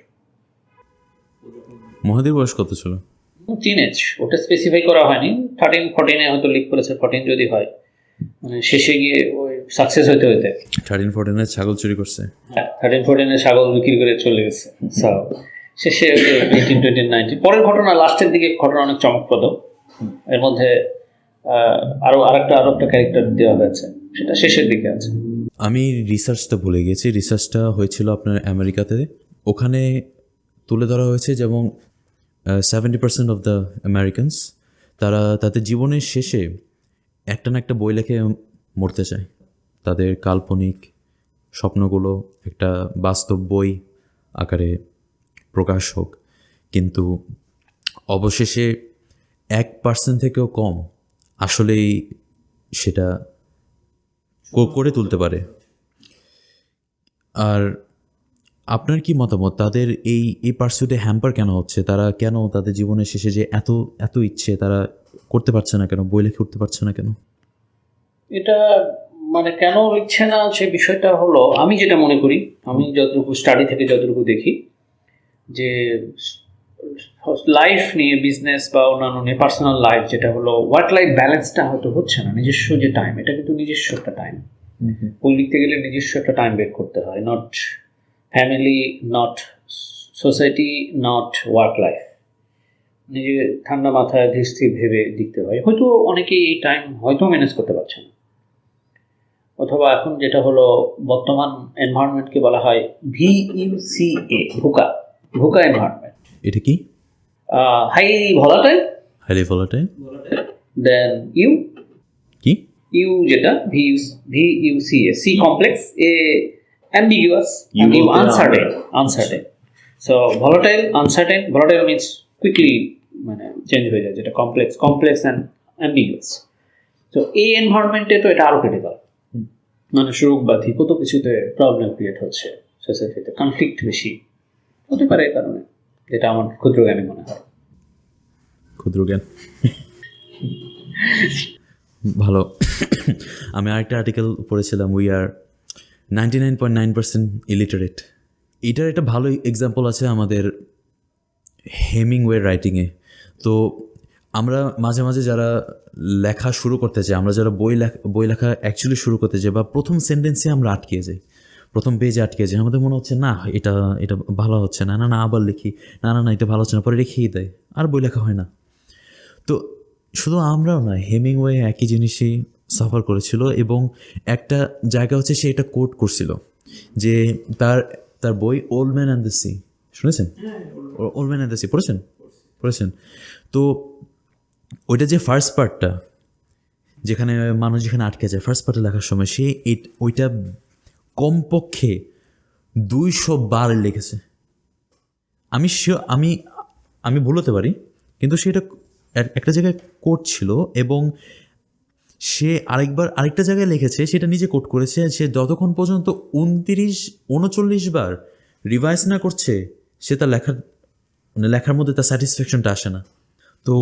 মহাদির বয়স কত ছিল? টিনেজ, ওটা স্পেসিফাই করা হয়নি। 13-14 হয়তো লিক করেছে, 14 যদি হয়, মানে শেষে গিয়ে ওই সাকসেস হইতে 13-14 ছাগল চুরি করছে, 13-14 ছাগল বিক্রি করে চলে গেছে। শেষে 18-19 পরের ঘটনা, লাস্টের দিকে ঘটনা অনেক চমকপ্রদ। এর মধ্যে আরো একটা ক্যারেক্টার দেওয়া হয়েছে, সেটা শেষের দিকে আছে। আমি রিসার্চটা ভুলে গেছি, রিসার্চটা হয়েছিল আপনার আমেরিকাতে। ওখানে তুলে ধরা হয়েছে, যেমন 70% অফ দ্য আমেরিকানস তারা তাদের জীবনের শেষে একটা না একটা বই লেখে মরতে চায়। তাদের কাল্পনিক স্বপ্নগুলো একটা বাস্তব বই আকারে প্রকাশ হোক, কিন্তু অবশেষে 1% থেকেও কম আসলেই সেটা করে তুলতে পারে। আর আপনার কি মতামত, তাদের এই পার্সুটে হ্যাম্পার কেন হচ্ছে? তারা কেন তাদের জীবনের শেষে যে এত এত ইচ্ছে তারা করতে পারছে না কেন, বই লিখে উঠতে পারছে না কেন? এটা মানে কেন লিখছে না সে বিষয়টা হলো, আমি যেটা মনে করি, আমি যতটুকু স্টাডি থেকে যতটুকু দেখি, যে লাইফ নিয়ে, বিজনেস বা অন্যান্য নিয়ে, পার্সোনাল লাইফ যেটা হলো, ওয়ার্ক লাইফ ব্যালেন্সটা হয়তো হচ্ছে না। নিজস্ব যে টাইম, এটা কিন্তু নিজস্ব একটা টাইম। বই লিখতে গেলে নিজস্ব একটা টাইম বের করতে হয়, not family, not society, not work life. নিজে ঠান্ডা মাথায় ধীর স্থির ভেবে লিখতে হয়। হয়তো অনেকেই এই টাইম হয়তো ম্যানেজ করতে পারছে না, অথবা এখন যেটা হলো বর্তমান এনভায়রনমেন্টকে বলা হয় VUCA, ভুকা ভুকা এনভায়রনমেন্ট, এটা কি? High volatile, highly volatile. Then কি? ইউ যেটা VUCA, C complex, A ambiguous, U U বলতে uncertain. So volatile, uncertain. Volatile means quickly মানে চেঞ্জ হয়ে যায়, যেটা কমপ্লেক্স অ্যান্ড অ্যাম্বিগুয়াস। তো এই এনভায়রনমেন্টে তো এটা আরও ক্রিটিক্যাল। মানুষ রোগ ব্যাধি কত কিছুতে প্রবলেম ক্রিয়েট হচ্ছে, সোসাইটিতে কনফ্লিক্ট বেশি হতে পারে এই কারণে, যেটা আমার ক্ষুদ্র জ্ঞানে মনে হয়। ক্ষুদ্র জ্ঞান ভালো। আমি আরেকটা আর্টিকেল পড়েছিলাম, উই আর 99.9% ইলিটারেট। এটার একটা ভালো এক্সাম্পল আছে আমাদের হেমিংওয়ে রাইটিংয়ে। তো আমরা মাঝে মাঝে যারা লেখা শুরু করতে চাই, আমরা যারা বই লেখা অ্যাকচুয়ালি শুরু করতে চাই, বা প্রথম সেন্টেন্সে আমরা আটকে যাই, প্রথম পেজে আটকে যাই, আমাদের মনে হচ্ছে না এটা এটা ভালো হচ্ছে না, না না আবার লিখি, না না না এটা ভালো হচ্ছে না, পরে রেখেই দেয়, আর বই লেখা হয় না। তো শুধু আমরাও না, হেমিংওয়ে একই জিনিসই সাফার করেছিল, এবং একটা জায়গা হচ্ছে সে এটা কোট করছিল যে তার বই old man and the sea, শুনেছেন? Old man and the sea পড়েছেন? তো ওইটা যে ফার্স্ট পার্টটা, যেখানে মানুষ যেখানে আটকে যায়, ফার্স্ট পার্টে লেখার সময় সে ওইটা কমপক্ষে 200 বার লিখেছে। আমি ভুল হতে পারি, কিন্তু সেটা একটা জায়গায় কোট ছিল, এবং সে আরেকটা জায়গায় লিখেছে, সেটা নিজে কোট করেছে, সে যতক্ষণ পর্যন্ত 39 বার রিভাইজ না করছে, সে তার লেখার মধ্যে তার স্যাটিসফ্যাকশনটা আসে না। তো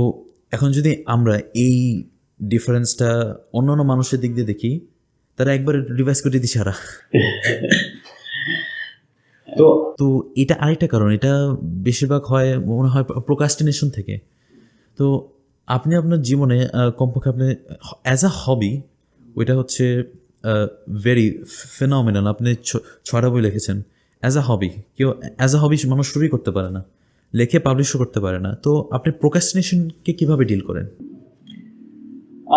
এখন যদি আমরা এই ডিফারেন্সটা অন্যান্য মানুষের দিক দিয়ে দেখি, তারা একবার রিভাইজ করে দিচ্ছে সারা। তো এটা আরেকটা কারণ, এটা বেশিরভাগ হয় মনে হয় প্রোক্রাস্টিনেশন থেকে। তো আপনি আপনার জীবনে কমপক্ষে আপনি অ্যাজ আ হবি, ওইটা হচ্ছে ভেরি ফেনোমেনাল, আপনি 6টা বই লিখেছেন অ্যাজ আ হবি। কেউ অ্যাজ আ হবি মানুষ শুরুই করতে পারে না, লেখে পাবলিশও করতে পারে না। তো আপনি প্রোক্রাস্টিনেশনকে কীভাবে ডিল করেন?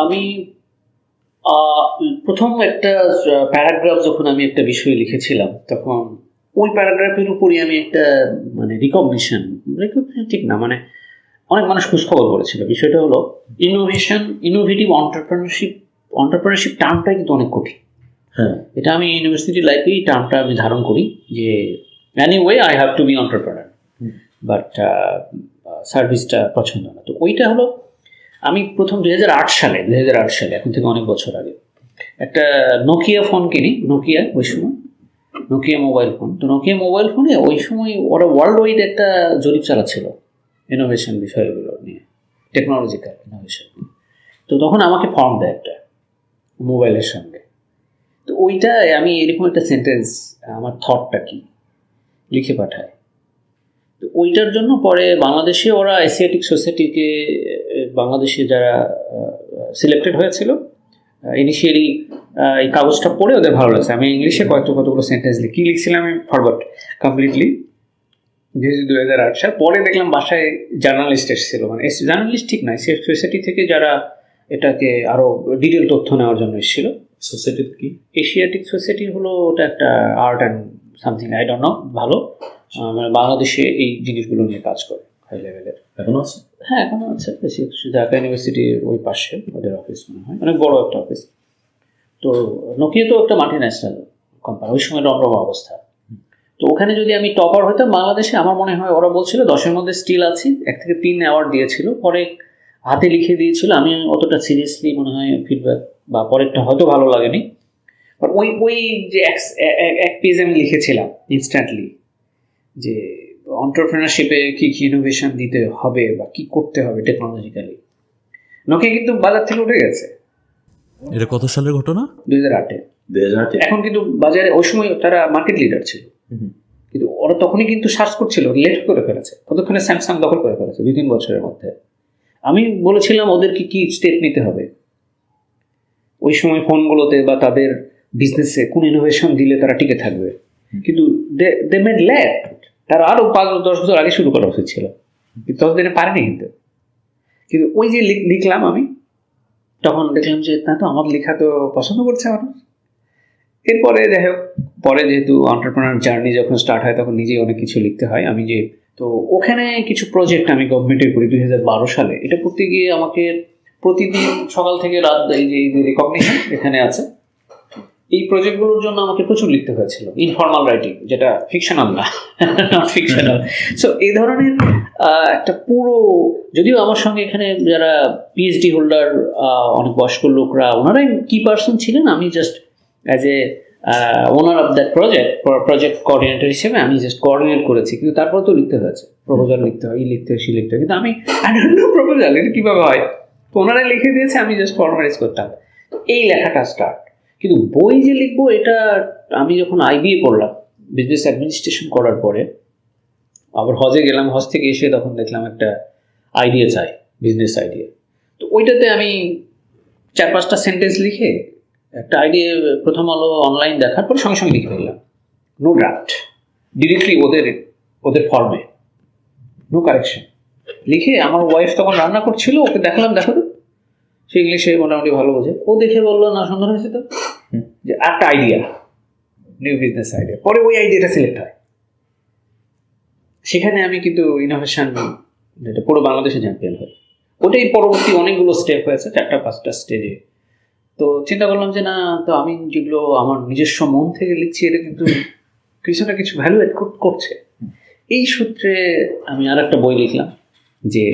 আমি প্রথম একটা প্যারাগ্রাফ যখন আমি একটা বিষয় লিখেছিলাম, তখন ওই প্যারাগ্রাফের উপরই আমি একটা মানে রিকগনিশন ঠিক না, মানে অনেক মানুষ খোঁজখবর করেছিল। বিষয়টা হলো ইনোভেটিভ অন্টারপ্রেনারশিপ টার্মটাই কিন্তু অনেক কঠিন। হ্যাঁ, এটা আমি ইউনিভার্সিটি লাইফেই টার্মটা আমি ধারণ করি, যে anyway I have to be entrepreneur, but সার্ভিসটা পছন্দ না। তো ওইটা হলো, আমি প্রথম 2008 সালে, এখন থেকে অনেক বছর আগে, একটা নোকিয়া ফোন কিনি। ওই সময় নোকিয়া মোবাইল ফোন। তো নোকিয়া মোবাইল ফোনে ওই সময় ওরা ওয়ার্ল্ড ওয়াইড একটা জরিপ চালাচ্ছিল ইনোভেশন বিষয়গুলো নিয়ে, টেকনোলজিক্যাল ইনোভেশন। তো তখন আমাকে ফর্ম দেয় একটা মোবাইলের সঙ্গে। তো ওইটায় আমি এরকম একটা সেন্টেন্স, আমার থটটা কি লিখে পাঠায়। তো ওইটার জন্য পরে বাংলাদেশে ওরা এশিয়াটিক সোসাইটিকে, বাংলাদেশে যারা সিলেক্টেড হয়েছিল ইনিশিয়ালি, এই কাগজটা পড়ে ওদের ভালো লাগছে। আমি ইংলিশে কতগুলো সেন্টেন্স কী লিখছিলাম আমি ফরগট কমপ্লিটলি, যেহেতু 2008 সাল। পরে দেখলাম বাসায় জার্নালিস্ট এসেছিল, মানে জার্নালিস্ট ঠিক নয়, সোসাইটি থেকে যারা এটাকে আরও ডিটেল তথ্য নেওয়ার জন্য এসেছিল। সোসাইটির কি? এশিয়াটিক সোসাইটি হলো ওটা একটা art and something, I don't know, ভালো মানে বাংলাদেশে এই জিনিসগুলো নিয়ে কাজ করে হাই লেভেলের। এখনো আছে? হ্যাঁ, এখনো আছে। বেশি ঢাকা ইউনিভার্সিটির ওই পাশে ওদের অফিস মনে হয়, অনেক বড় একটা অফিস। তো নোকিয়া তো একটা মাল্টি ন্যাশনাল কোম্পানি, ওই সময় রমরমা অবস্থা। তো ওখানে যদি আমি টপার হইতাম বাংলাদেশে, আমার মনে হয় ওরা বলছিল 10-এর মধ্যে স্টিল আছি, 1 থেকে 3 অ্যাওয়ার্ড দিয়েছিল, পরে হাতে লিখে দিয়েছিল। আমি অতটা সিরিয়াসলি মনে হয় ফিডব্যাক বা পরেরটা হয়তো ভালো লাগেনি, বাট ওই যে এক পেজ আমি লিখেছিলাম ইনস্ট্যান্টলি যে এন্টারপ্রেনারশিপে কী কী ইনোভেশন দিতে হবে বা কী করতে হবে টেকনোলজিক্যালি। নোকিয়া কিন্তু বাজার থেকে উঠে গেছে এটা কত সালের ঘটনা? 2008-এ। 2008 এখন কিন্তু বাজারে ওই সময় তারা মার্কেট লিডার ছিল, কিন্তু ওরা তখনই কিন্তু সার্চ করছিল, লেট করে ফেলেছে, ততক্ষণে স্যামসাং দখল করে ফেলেছে 2-3 বছরের মধ্যে। আমি বলেছিলাম ওদেরকে কি স্টেপ নিতে হবে ওই সময় ফোনগুলোতে বা তাদের বিজনেসে কোন ইনোভেশন দিলে তারা টিকে থাকবে, কিন্তু দে মেড লেট। তারা আরও 5-10 বছর আগে শুরু করা উচিত ছিল, কিন্তু ততদিনে পারেনি। কিন্তু ওই যে লিখলাম আমি, তখন দেখলাম যে না, তো আমার লেখা তো পছন্দ করছে মানুষ। এরপরে যাই হোক, পরে যেহেতু এন্টারপ্রেনার জার্নি যখন স্টার্ট হয় তখন নিজেই অনেক কিছু লিখতে হয়। আমি যে তো ওখানে কিছু প্রজেক্ট আমি গভর্নমেন্টের করি 2012 সালে। এটা করতে গিয়ে আমাকে প্রতিদিন সকাল থেকে রাত, এই যে রিকগনিশন এখানে আছে, এই প্রজেক্টগুলোর জন্য আমাকে প্রচুর লিখতে হয়েছিল, ইনফর্মাল রাইটিং, যেটা ফিকশনাল না, নট ফিকশনাল। সো এই ধরনের একটা পুরো, যদিও আমার সঙ্গে এখানে যারা পিএইচডি হোল্ডার অনেক বয়স্ক লোকরা, ওনারাই কি পার্সন ছিলেন, আমি just as a owner of that project coordinator হিসেবে আমি জাস্ট কোঅর্ডিনেট করেছি। কিন্তু তারপর তো লিখতে হয়েছে, প্রপোজাল লিখতে হয়, লিখতে হয়, লিখতে হয়, কিন্তু আমি প্রপোজাল এটা কীভাবে হয়, তো ওনারাই লিখে দিয়েছে, আমি জাস্ট ফর্মালাইজ করতাম। তো এই লেখাটা স্টার্ট। কিন্তু বই যে লিখবো, এটা আমি যখন IBA করলাম, বিজনেস অ্যাডমিনিস্ট্রেশন করার পরে আবার হজে গেলাম, হজ থেকে এসে তখন দেখলাম একটা আইডিয়া চাই, বিজনেস আইডিয়া। তো ওইটাতে আমি 4-5টা সেন্টেন্স লিখে একটা আইডিয়া প্রথম আলো অনলাইন দেখার পর সঙ্গে সঙ্গে লিখে ফেললাম, নো ড্রাফট, ডিরেক্টলি ওদের ফর্মে, নো কারেকশন লিখে। আমার ওয়াইফ তখন রান্না করছিল, ওকে দেখালাম, দেখো তো, সে ইংলিশে মোটামুটি ভালো বোঝে, ও দেখে বললো না, সুন্দর হয়েছে তো, যে একটা আইডিয়া, নিউ বিজনেস আইডিয়া। পরে ওই আইডিয়াটা সিলেক্ট হয়, সেখানে আমি কিন্তু ইনোভেশন যেটা পুরো বাংলাদেশে চ্যাম্পিয়ন হয়। ওটাই পরবর্তী অনেকগুলো স্টেপ হয়েছে, 4-5টা স্টেজে। তো চিন্তা করলাম যে না, তো আমি যেগুলো আমার নিজস্ব মন থেকে লিখছি, এটা কিন্তু কিছু না কিছু ভ্যালু এড করছে। এই সূত্রে আমি আর একটা বই লিখলাম, যে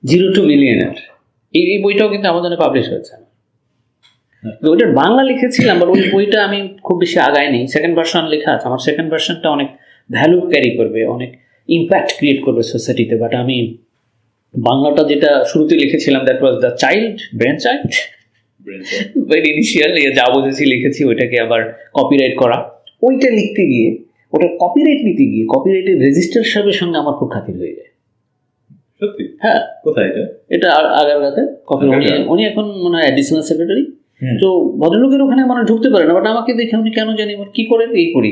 0 to Millionaire। এই বইটাও কিন্তু আমাদের পাবলিশ হয়েছে। ওইটার বাংলা লিখেছিলাম, বাট ওই বইটা আমি খুব বেশি আগাইনি। সেকেন্ড ভার্সন লেখা আছে, আমার সেকেন্ড ভার্সনটা অনেক ভ্যালু ক্যারি করবে, অনেক ইম্প্যাক্ট ক্রিয়েট করবে সোসাইটিতে। বাট আমি বাংলাটা যেটা শুরুতে লিখেছিলাম, that was the child, brain child, initial যা বুঝেছি লিখেছি, ওইটাকে আবার কপিরাইট করা। ওইটা লিখতে গিয়ে, ওটা কপিরাইট নিতে গিয়ে, কপিরাইটের রেজিস্টার সাহেবের সঙ্গে আমার খুব খাতির হয়ে যায়। সত্যি? হ্যাঁ। কোথায় এটা? এটা আগারগাঁতে কপি। উনি এখন মনে হয় অ্যাডিশনাল সেক্রেটারি। তো ভদ্রলোকের ওখানে মানে ঢুকতে পারে না, বাট আমাকে দেখে উনি কেন জানি কি করেন, এই করি,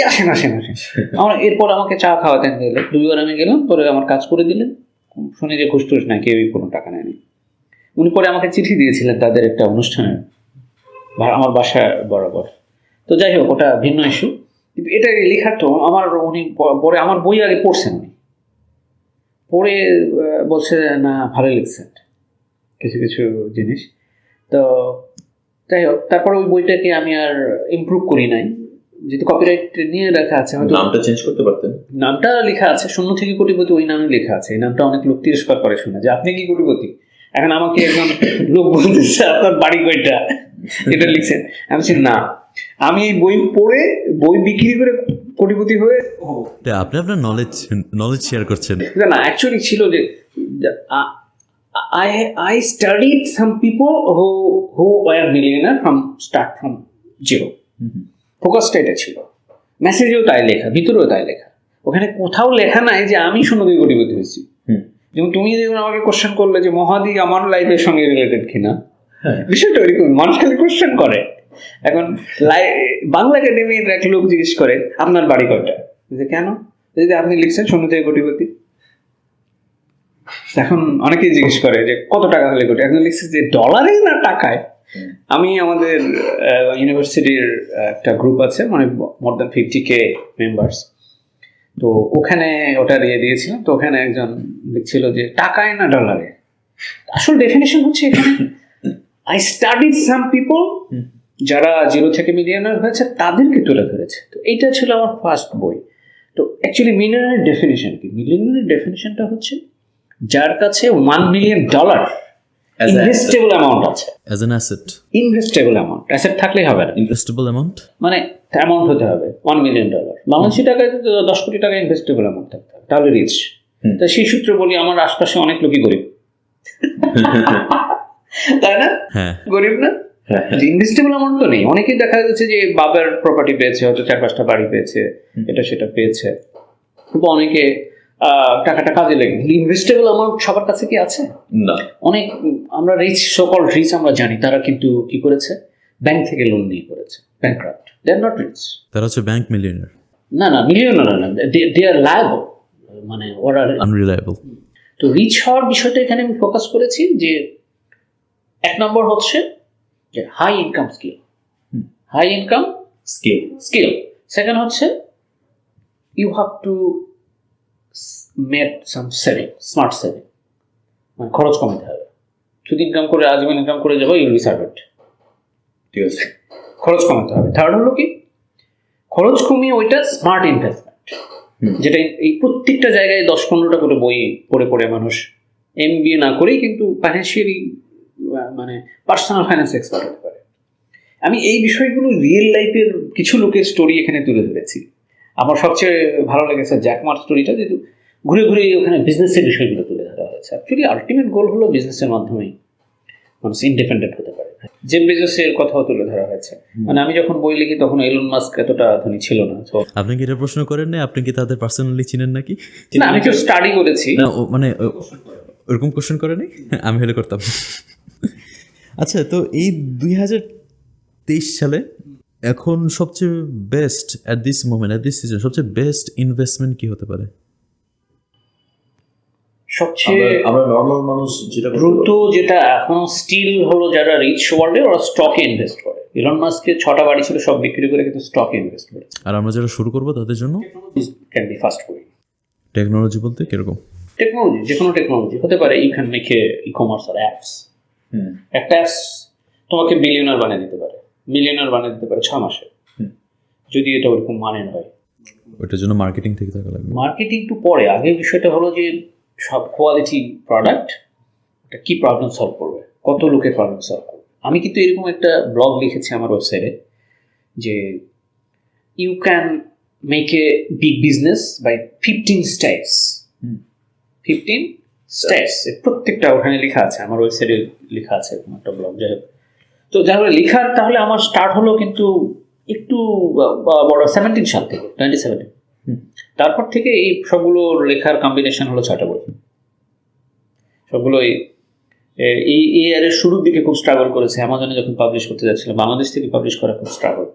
আসেন। আমার এরপর আমাকে চা খাওয়াতেন, গেলে 2বার আমি গেলাম, পরে আমার কাজ করে দিলেন, শুনে যে ঘুষ টুস নাই, কেউই কোনো টাকা নেয়নি। উনি পরে আমাকে চিঠি দিয়েছিলেন তাদের একটা অনুষ্ঠানে, আমার বাসা বরাবর। তো যাই হোক, ওটা ভিন্ন ইস্যু। কিন্তু এটা লেখার তো আমার, উনি পরে আমার বই আগে পড়ছেন, উনি পড়ে বলছে না, ভালো লিখছেন কিছু কিছু জিনিস। তো যাই হোক, তারপরে ওই বইটাকে আমি আর ইমপ্রুভ করি নাই, যেহেতু কপিরাইট নিয়ে লেখা আছে। নামটা চেঞ্জ করতে পারতেন? নামটা লেখা আছে, 0 থেকে কোটিপতি, ওই নামে লেখা আছে। এই নামটা অনেক লোক তিরস্কার করে, শুনে যে আপনি কি কোটিপতি। এখন আমাকে একজন লোক বলতেছে আপনার বাড়ি কয়টা, এটা লিখছেন। আমি বলছি না, আমি এই বই পড়ে, বই বিক্রি করে কোটিপতি হয়ে হবো। আপনি আপনার নলেজ শেয়ার করছেন না, অ্যাকচুয়ালি ছিল যে I studied some people who were millionaire from zero. ফোকাসটা এটা ছিল, মেসেজেও তাই লেখা, ভিতরেও তাই লেখা। ওখানে কোথাও লেখা নাই যে আমি 0 থেকে কোটিপতি হয়েছি। যেমন তুমি যেমন আমাকে কোশ্চেন করলে যে মহাদি আমার লাইফের সঙ্গে রিলেটেড কিনা, বিষয়টা ওইরকম, মানুষ খালি কোশ্চেন করে। এখন বাংলা একাডেমির এক লোক জিজ্ঞেস করে আপনার বাড়ি কয়টা, যে কেন, যদি আপনি লিখছেন 0 থেকে কোটিপতি। এখন অনেকেই জিজ্ঞেস করে যে কত টাকা হলে কোটি, এখন লিখছে যে ডলারে না টাকায়। আমি আমাদের ইউনিভার্সিটির একটা গ্রুপ আছে, মানে মোর দ্যান 50K মেম্বার্স, তো ওখানে ওটা দিয়েছিলাম, তো ওখানে একজন লিখছিল যে টাকায় না ডলারে। আসল ডেফিনেশন হচ্ছে এখানে আই স্টাডিড সাম পিপল যারা জিরো থেকে মিলিয়নার হয়েছে, তাদেরকে তুলে ধরেছে। তো এইটা ছিল আমার ফার্স্ট বই। তো অ্যাকচুয়ালি মিলিয়নারের ডেফিনেশন কি? মিলিয়নারের ডেফিনেশনটা হচ্ছে যার কাছে $1 million As a investable amount আছে। As an asset, investable amount, asset থাকলেই হবে না, ইনভেস্টেবল অ্যামাউন্ট। মানে অ্যামাউন্ট হতে হবে $1 মিলিয়ন। বাংলাদেশি টাকায় তো 10 কোটি টাকা ইনভেস্টেবল অ্যামাউন্ট থাকতে হবে, তাহলে রিচ। তো সেই সূত্রে বলি আমার আশপাশে অনেক লোকই গরিব, তাই না? হ্যাঁ, গরিব না? ইনভেস্টেবল অ্যামাউন্ট তো নেই। অনেকেই দেখা যাচ্ছে যে বাবার প্রপার্টি পেয়েছে, হয়তো 4-5টা বাড়ি পেয়েছে, এটা সেটা পেয়েছে, কিন্তু অনেকে টাকাটা কাজে লেগে। ইনভেস্টেবল অ্যামাউন্ট সবার কাছে কি আছে? না। অনেক আমরা রিচ, সকল রিচ আমরা জানি, তারা কিন্তু কি করেছে? ব্যাংক থেকে লোন নিয়ে করেছে, ব্যাংকরাপ্ট। দে আর নট রিচ। তারা হচ্ছে ব্যাংক মিলিয়নার, না মিলিয়নার না, দে আর লায়াবল, মানে ওরা আনরিলায়েবল। তো রিচ হওয়ার বিষয়টা এখানে আমি ফোকাস করেছি যে 1 নম্বর হচ্ছে যে high income skill, high income skill. Second হচ্ছে you have to make some saving, smart saving, মানে খরচ কমাতে হবে। শুধু ইনকাম করে আজীবন ইনকাম করে যাবো, ইউল বি সার্ভেন্ট। ঠিক আছে। খরচ কমাতে হবে। থার্ড হলো কি? খরচ কমিয়ে ওইটা স্মার্ট ইনভেস্টমেন্ট, যেটা এই প্রত্যেকটা জায়গায় 10-15টা করে বই পড়ে মানুষ MBA না করেই কিন্তু ফাইন্যান্সিয়ালি, মানে পার্সোনাল ফাইন্যান্স এক্সপার্ট হতে পারে। আমি এই বিষয়গুলো রিয়েল লাইফের কিছু লোকের স্টোরি এখানে তুলে ধরেছি। আমার সবচেয়ে ভালো লেগেছে জ্যাকমার স্টোরিটা, যেহেতু ঘুরে ঘুরে ওখানে বিজনেসের বিষয়গুলো তুলে ধরা হয়েছে। অ্যাকচুয়ালি আলটিমেট গোল হলো বিজনেসের মাধ্যমেই মানুষ ইন্ডিপেন্ডেন্ট হতে পারে। জেফ বেজোসের কথাও তুলে ধরা হয়েছে। মানে আমি যখন বই লিখি তখন এলন মাস্ক এতটা ধনী ছিল না। তো আপনি কি এটা প্রশ্ন করেন না? আপনি কি তাদের পার্সোনালি চিনেন নাকি? না, আমি তো স্টাডি করেছি। না, মানে ওরকম কোশ্চেন করে নাই, আমি হলে করতাম। আচ্ছা, তো এই 2023 সালে এখন সবচেয়ে best at this moment, at this season, সবচেয়ে বেস্ট ইনভেস্টমেন্ট কি হতে পারে? সবচেয়ে আমরা নর্মাল মানুষ যেটা দ্রুত যেটা এখন স্টিল হলো, যারা রিচ ওয়ার্ল্ডে ওরা স্টকে ইনভেস্ট করে। ইলন মাস্কের 6টা বাড়ি ছিল, সব বিক্রি করে কিন্তু স্টকে ইনভেস্ট করে। আর আমরা যারা শুরু করবো তাদের জন্য can be fast growing. Technology বলতে কিরকম? টেকনোলজি, যে কোনো টেকনোলজি হতে পারে। You can make e commerce আর অ্যাপস। একটা অ্যাপস তোমাকে বিলিয়নার বানিয়ে দিতে পারে, মিলিয়নার বানিয়ে দিতে পারে 6 মাসে, যদি এটা ওরকম মানের হয়। ওইটার জন্য মার্কেটিং থেকে থাকা লাগবে। মার্কেটিং একটু পরে, আগে বিষয়টা হলো যে সব কোয়ালিটি প্রোডাক্ট, এটা কি প্রবলেম সলভ করবে, কত লোকের প্রবলেম সলভ করবে। আমি কিন্তু এরকম একটা ব্লগ লিখেছি আমার ওয়েবসাইটে যে you can make a big business by 15 steps. 15 steps, প্রত্যেকটা ওখানে লেখা আছে, আমার ওয়েবসাইটে লেখা আছে এরকম একটা ব্লগ। যাই হোক, তো যাই হোক লেখার তাহলে আমার স্টার্ট হলো কিন্তু একটু বড় 17 সাল থেকে, 2017। তারপর থেকে এই সবগুলো লেখার কম্বিনেশন হলো 6টা বই। সবগুলো এই ইয়ারের শুরুর দিকে খুব স্ট্রাগল করেছে। অ্যামাজনে যখন পাবলিশ করতে যাচ্ছিলাম, বাংলাদেশ থেকে পাবলিশ করা খুব স্ট্রাগল,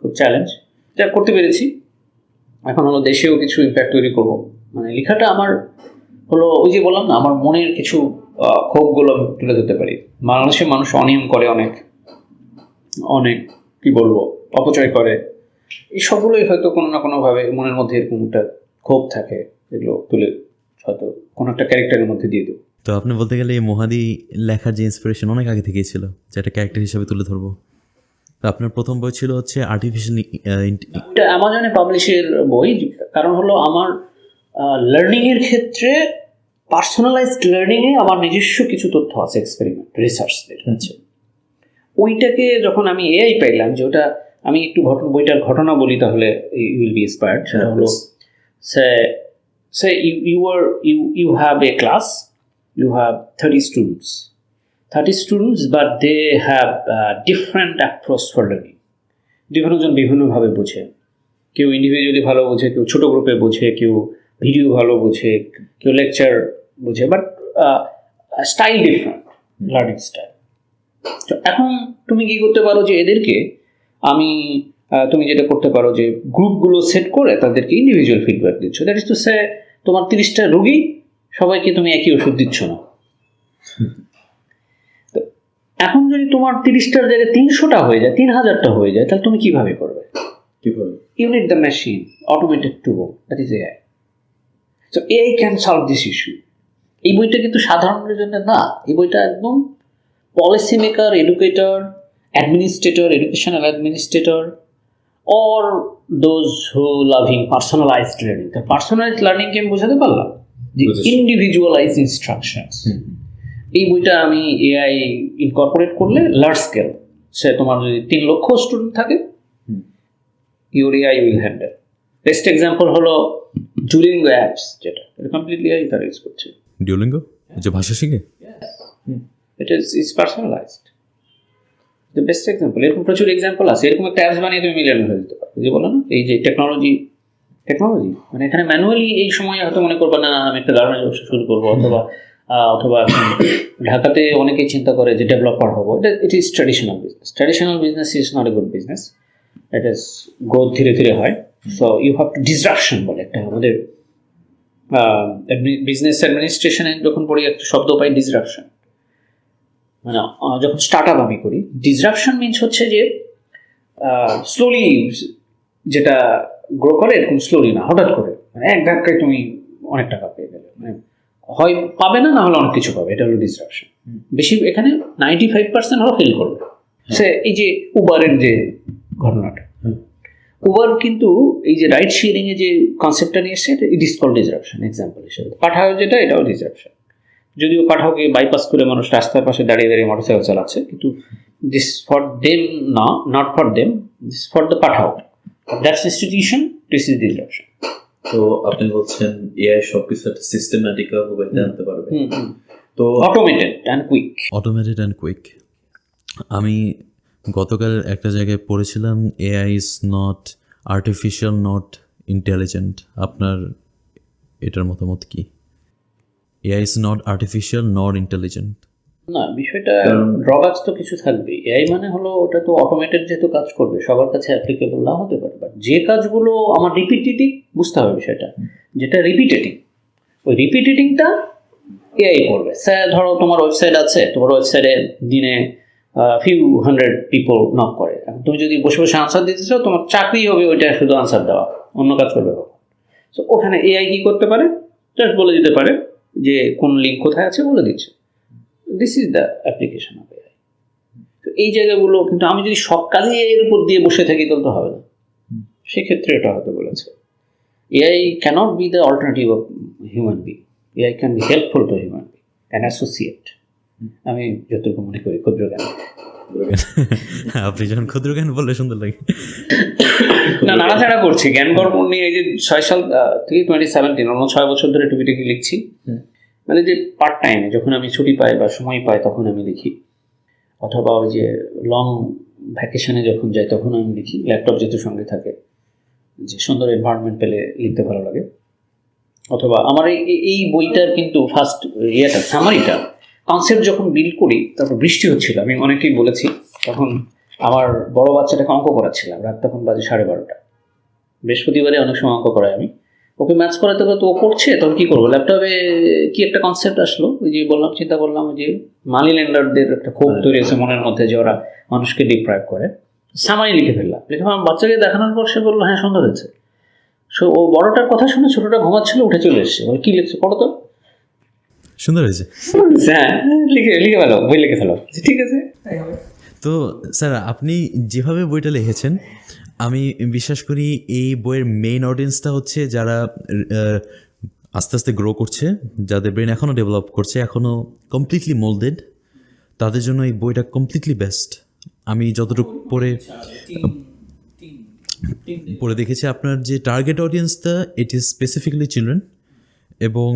খুব চ্যালেঞ্জ। যা করতে পেরেছি। এখন হলো দেশেও কিছু ইম্প্যাক্ট তৈরি করবো। মানে লেখাটা আমার হলো ওই যে বললাম না, আমার মনের কিছু ক্ষোভগুলো আমি তুলে ধরতে পারি। বাংলাদেশের মানুষ অনিয়ম করে, অনেক কি বলবো, অপচয় করে। এই সবগুলোই হয়তো কোনো না কোনোভাবে মনের মধ্যে এরকম একটা ক্ষোভ থাকে, এগুলো তুলে হয়তো কোনো একটা ক্যারেক্টারের মধ্যে দিয়ে দেবো। তো আপনি বলতে গেলে এই মহাদি লেখার যে ইন্সপিরেশন অনেক আগে থেকেই ছিল, যে একটা ক্যারেক্টার হিসেবে তুলে ধরবো। তো আপনার প্রথম বই ছিল হচ্ছে আর্টিফিশিয়াল। এটা অ্যামাজনে পাবলিশের বই, কারণ হলো আমার লার্নিংয়ের ক্ষেত্রে, পার্সোনালাইজড লার্নিংয়ে আমার নিজস্ব কিছু তথ্য আছে, এক্সপেরিমেন্ট, রিসার্চ আছে। ওইটাকে যখন আমি এআই পাইলাম, যে ওটা আমি একটু বইটার ঘটনা বলি, তাহলে ইউ উইল বি ইন্সপায়ার্ড। সেটা হলো you have a class, you have 30 students, but they have different approach for learning. বিভিন্নজন বিভিন্নভাবে বোঝে। কেউ ইন্ডিভিজুয়ালি ভালো বোঝে, কেউ ছোট গ্রুপে বোঝে, কেউ ভিডিও ভালো বোঝে, কেউ লেকচার বোঝে, but style different, learning style. তো এখন তুমি কি করতে পারো যে এদেরকে তুমি যেটা করতে পারো যে গ্রুপগুলো সেট করে তাদেরকে ইন্ডিভিজুয়াল ফিডব্যাক দিচ্ছ। দ্যাট ইজ টু সে, তোমার 30টা রোগী, সবাইকে তুমি একই ওষুধ দিচ্ছ না। তো এখন যদি তোমার 30টার জায়গায় 300টা হয়ে যায়, 3000টা হয়ে যায়, তাহলে তুমি কিভাবে করবে? কিভাবে? You need the machine, automated tool, that is AI. So AI can solve this issue. এই বইটা কিন্তু সাধারণের জন্য না, এই বইটা একদম policy maker, educator, administrator, educational administrator, or those who loving personalized learning. The personalized learning কে আমি বোঝাতে পারলাম, যে বুঝেছি। individualized instructions. এই বইটা আমি এআই ইনকর্পোরেট করলে লার্জ স্কেল, সে তোমার যদি 3 লক্ষ স্টুডেন্ট থাকে, your AI will handle. Best example হলো ডুলিঙ্গো অ্যাপস, যেটা এটা কমপ্লিটলি AI তারা ইউজ করছে। ডিওলিঙ্গো যে ভাষা শিখে, It is personalized. The best example. এরকম প্রচুর এক্সাম্পল আছে। এরকম একটা অ্যাপস বানিয়ে তুমি মিলিয়ন হয়ে যেতে পারো। যে বলো না, এই যে টেকনোলজি মানে এখানে ম্যানুয়ালি এই সময় হয়তো মনে করবে না আমি একটা গার্মেন্টস ব্যবসা শুরু করবো, অথবা এখন ঢাকাতে অনেকেই চিন্তা করে যে ডেভেলপার হবো। It is traditional business. Traditional business is not a good business. It is growth ধীরে ধীরে হয়। So you have to disruption বলে একটা আমাদের বিজনেস অ্যাডমিনিস্ট্রেশনে যখন পড়ি একটা শব্দ পাই, ডিসরাপশন। মানে যখন স্টার্ট আপ আমি করি, ডিসরাপশন মিনস হচ্ছে যে স্লোলি যেটা গ্রো করে, এরকম স্লোলি না, হঠাৎ করে মানে এক ধাক্কায় তুমি অনেক টাকা পেয়ে গেলে, মানে হয় পাবে না, না হলে অনেক কিছু পাবে, এটা হলো ডিসরাপশন। বেশি এখানে 95% হলো ফেল করবে। সে এই যে উবারের যে ঘটনাটা, উবার কিন্তু এই যে রাইড শেয়ারিং এ যে কনসেপ্টটা নিয়ে এসছে, it is called disruption. Example হিসেবে পাঠাও যেটা, এটাও ডিসরাপশন। যদিও পাঠাওকে বাইপাস করে মানুষ রাস্তার পাশে দাঁড়িয়ে দাঁড়িয়ে মোটরসাইকেল চালাচ্ছে, কিন্তু দিস ফর দেম না, not for them, this for the Pathao, that's institution, this is disruption. তো আপনি বলছেন এআই সবকিছু একটা সিস্টেম্যাটিক ভাবে আনতে পারবে, তো automated and quick. Automated and quick. আমি গতকাল একটা জায়গায় পড়েছিলাম, AI is not artificial, not intelligent. আপনার এটার মতামত কি? AI is not artificial not intelligent. না, বিষয়টা ড্রব্যাকস তো কিছু থাকবে। এআই মানে হলো ওটা তো অটোমেটেড, যেহেতু কাজ করবে, সবার কাছে অ্যাপ্লিকেবল না হতে পারে, বাট যে কাজগুলো আমার রিপিটেটিভ, বুঝতে হবে বিষয়টা, যেটা রিপিটেটিং, ওই রিপিটেটিংটা এআই করবে। স্যার ধরো তোমার ওয়েবসাইট আছে, তোমার ওয়েবসাইটে দিনে ফিউ হান্ড্রেড পিপল নক করে, এখন তুমি যদি বসে বসে আনসার দিতে চাও, তোমার চাকরি হবে ওইটা শুধু আনসার দেওয়া, অন্য কাজ করবে কখন? সো ওখানে এআই কি করতে পারে, জাস্ট বলে দিতে পারে যে কোন লিঙ্ক কোথায় আছে, বলে দিচ্ছে। This is the application of AI. তো এই জায়গাগুলো কিন্তু আমি যদি সব কাজে এর উপর দিয়ে বসে থাকি তাহলে তো হবে না। সেক্ষেত্রে এটা হয়তো বলেছে AI cannot be the alternative of human being. AI can be helpful to human being, can associate. আমি যতটুকু মনে করি ক্ষুদ্র জ্ঞান। আপনি যখন ক্ষুদ্র জ্ঞান বললে সুন্দর লাগে। না, নাড়াচাড়া করছি জ্ঞান কর্ম নিয়ে। এই যে 6 সাল থেকে 2017, অলমোস্ট 6 বছর ধরে টুকিটাকি লিখছি। মানে যে পার্ট টাইমে যখন আমি ছুটি পাই বা সময় পাই তখন আমি লিখি, অথবা ওই যে লং ভ্যাকেশনে যখন যাই তখন আমি লিখি। ল্যাপটপ যেহেতু সঙ্গে থাকে, যে সুন্দর এনভায়রনমেন্ট পেলে লিখতে ভালো লাগে। অথবা আমার এই বইটার কিন্তু ফার্স্ট সামারিটা কনসেপ্ট যখন বিল্ড করি, তারপর বৃষ্টি হচ্ছিল, আমি অনেকেই বলেছি, তখন আমার বড় বাচ্চাটাকে অঙ্ক করাচ্ছিলাম, রাত তখন বাজে 12:30। বৃহস্পতিবারে অনেক সময় অঙ্ক করাই আমি, ওকে ম্যাথস করাতে তো ও করছে, তখন কী করবো, ল্যাপটপে কি একটা কনসেপ্ট আসলো, ওই যে বললাম, চিন্তা করলাম ওই যে মানি লেন্ডারদের একটা ক্ষোভ তৈরি হয়েছে মনের মধ্যে, যে ওরা মানুষকে ডিপ্রাইভ করে। সামারি লিখে ফেললাম, লিখে আমার বাচ্চাকে দেখানোর পর সে বললো হ্যাঁ সুন্দর হয়েছে। সো ও বড়টার কথা শুনে ছোটটা ঘুমাচ্ছিল, উঠে চলে এসছে, বলে কী লিখছে পড়ো তো। সুন্দর হয়েছে। হ্যাঁ, লিখে ফেলো, বই লিখে ফেলো, ঠিক আছে। তো স্যার, আপনি যেভাবে বইটা লিখেছেন, আমি বিশ্বাস করি এই বইয়ের মেইন অডিয়েন্সটা হচ্ছে যারা আস্তে আস্তে গ্রো করছে, যাদের ব্রেন এখনও ডেভেলপ করছে, এখনও কমপ্লিটলি মোল্ডেড, তাদের জন্য এই বইটা কমপ্লিটলি বেস্ট। আমি যতটুকু পড়ে দেখেছি, আপনার যে টার্গেট অডিয়েন্সটা, ইট ইজ স্পেসিফিক্যালি চিলড্রেন, এবং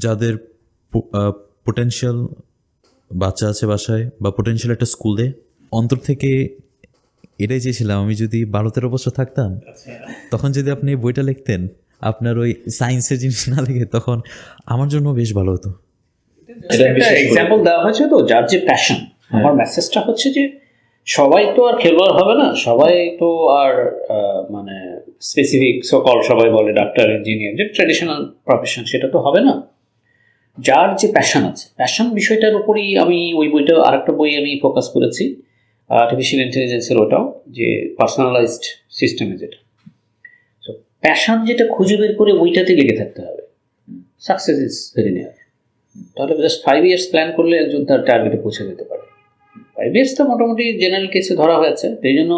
যাদের পোটেনশিয়াল বাচ্চা আছে বাসায়, বা পোটেনশিয়াল একটা স্কুলে। অন্তর থেকে এটাই চেয়েছিলাম, আমি যদি 12-13 বছর থাকতাম, তখন যদি আপনি এই বইটা লিখতেন, আপনার ওই সায়েন্সের জিনিস না লিখে, তখন আমার জন্য বেশ ভালো হতো। এক্সাম্পল দেওয়া হয়েছে তো, যার যে প্যাশন। আমার মেসেজটা হচ্ছে যে সবাই তো আর খেলোয়াড় হবে না, সবাই তো আর মানে স্পেসিফিক সকল সবাই বলে ডাক্তার, ইঞ্জিনিয়ার, যে ট্র্যাডিশনাল প্রফেশন, সেটা তো হবে না। যার যে প্যাশন আছে, প্যাশন বিষয়টার উপরই আমি ওই বইটা, আরেকটা বই আমি ফোকাস করেছি, আর্টিফিশিয়াল ইন্টেলিজেন্সের ওটাও, যে পার্সোনালাইজড সিস্টেমে যেটা। সো প্যাশন যেটা খুঁজে বের করে ওইটাতে লেগে থাকতে হবে, সাকসেস ইজ ভেরি নিয়ার। তাহলে জাস্ট 5 ইয়ার্স প্ল্যান করলে একজন তার টার্গেটে পৌঁছে যেতে পারে। 5 ইয়ার্স তো মোটামুটি জেনারেল কেসে ধরা হয়েছে। সেই জন্য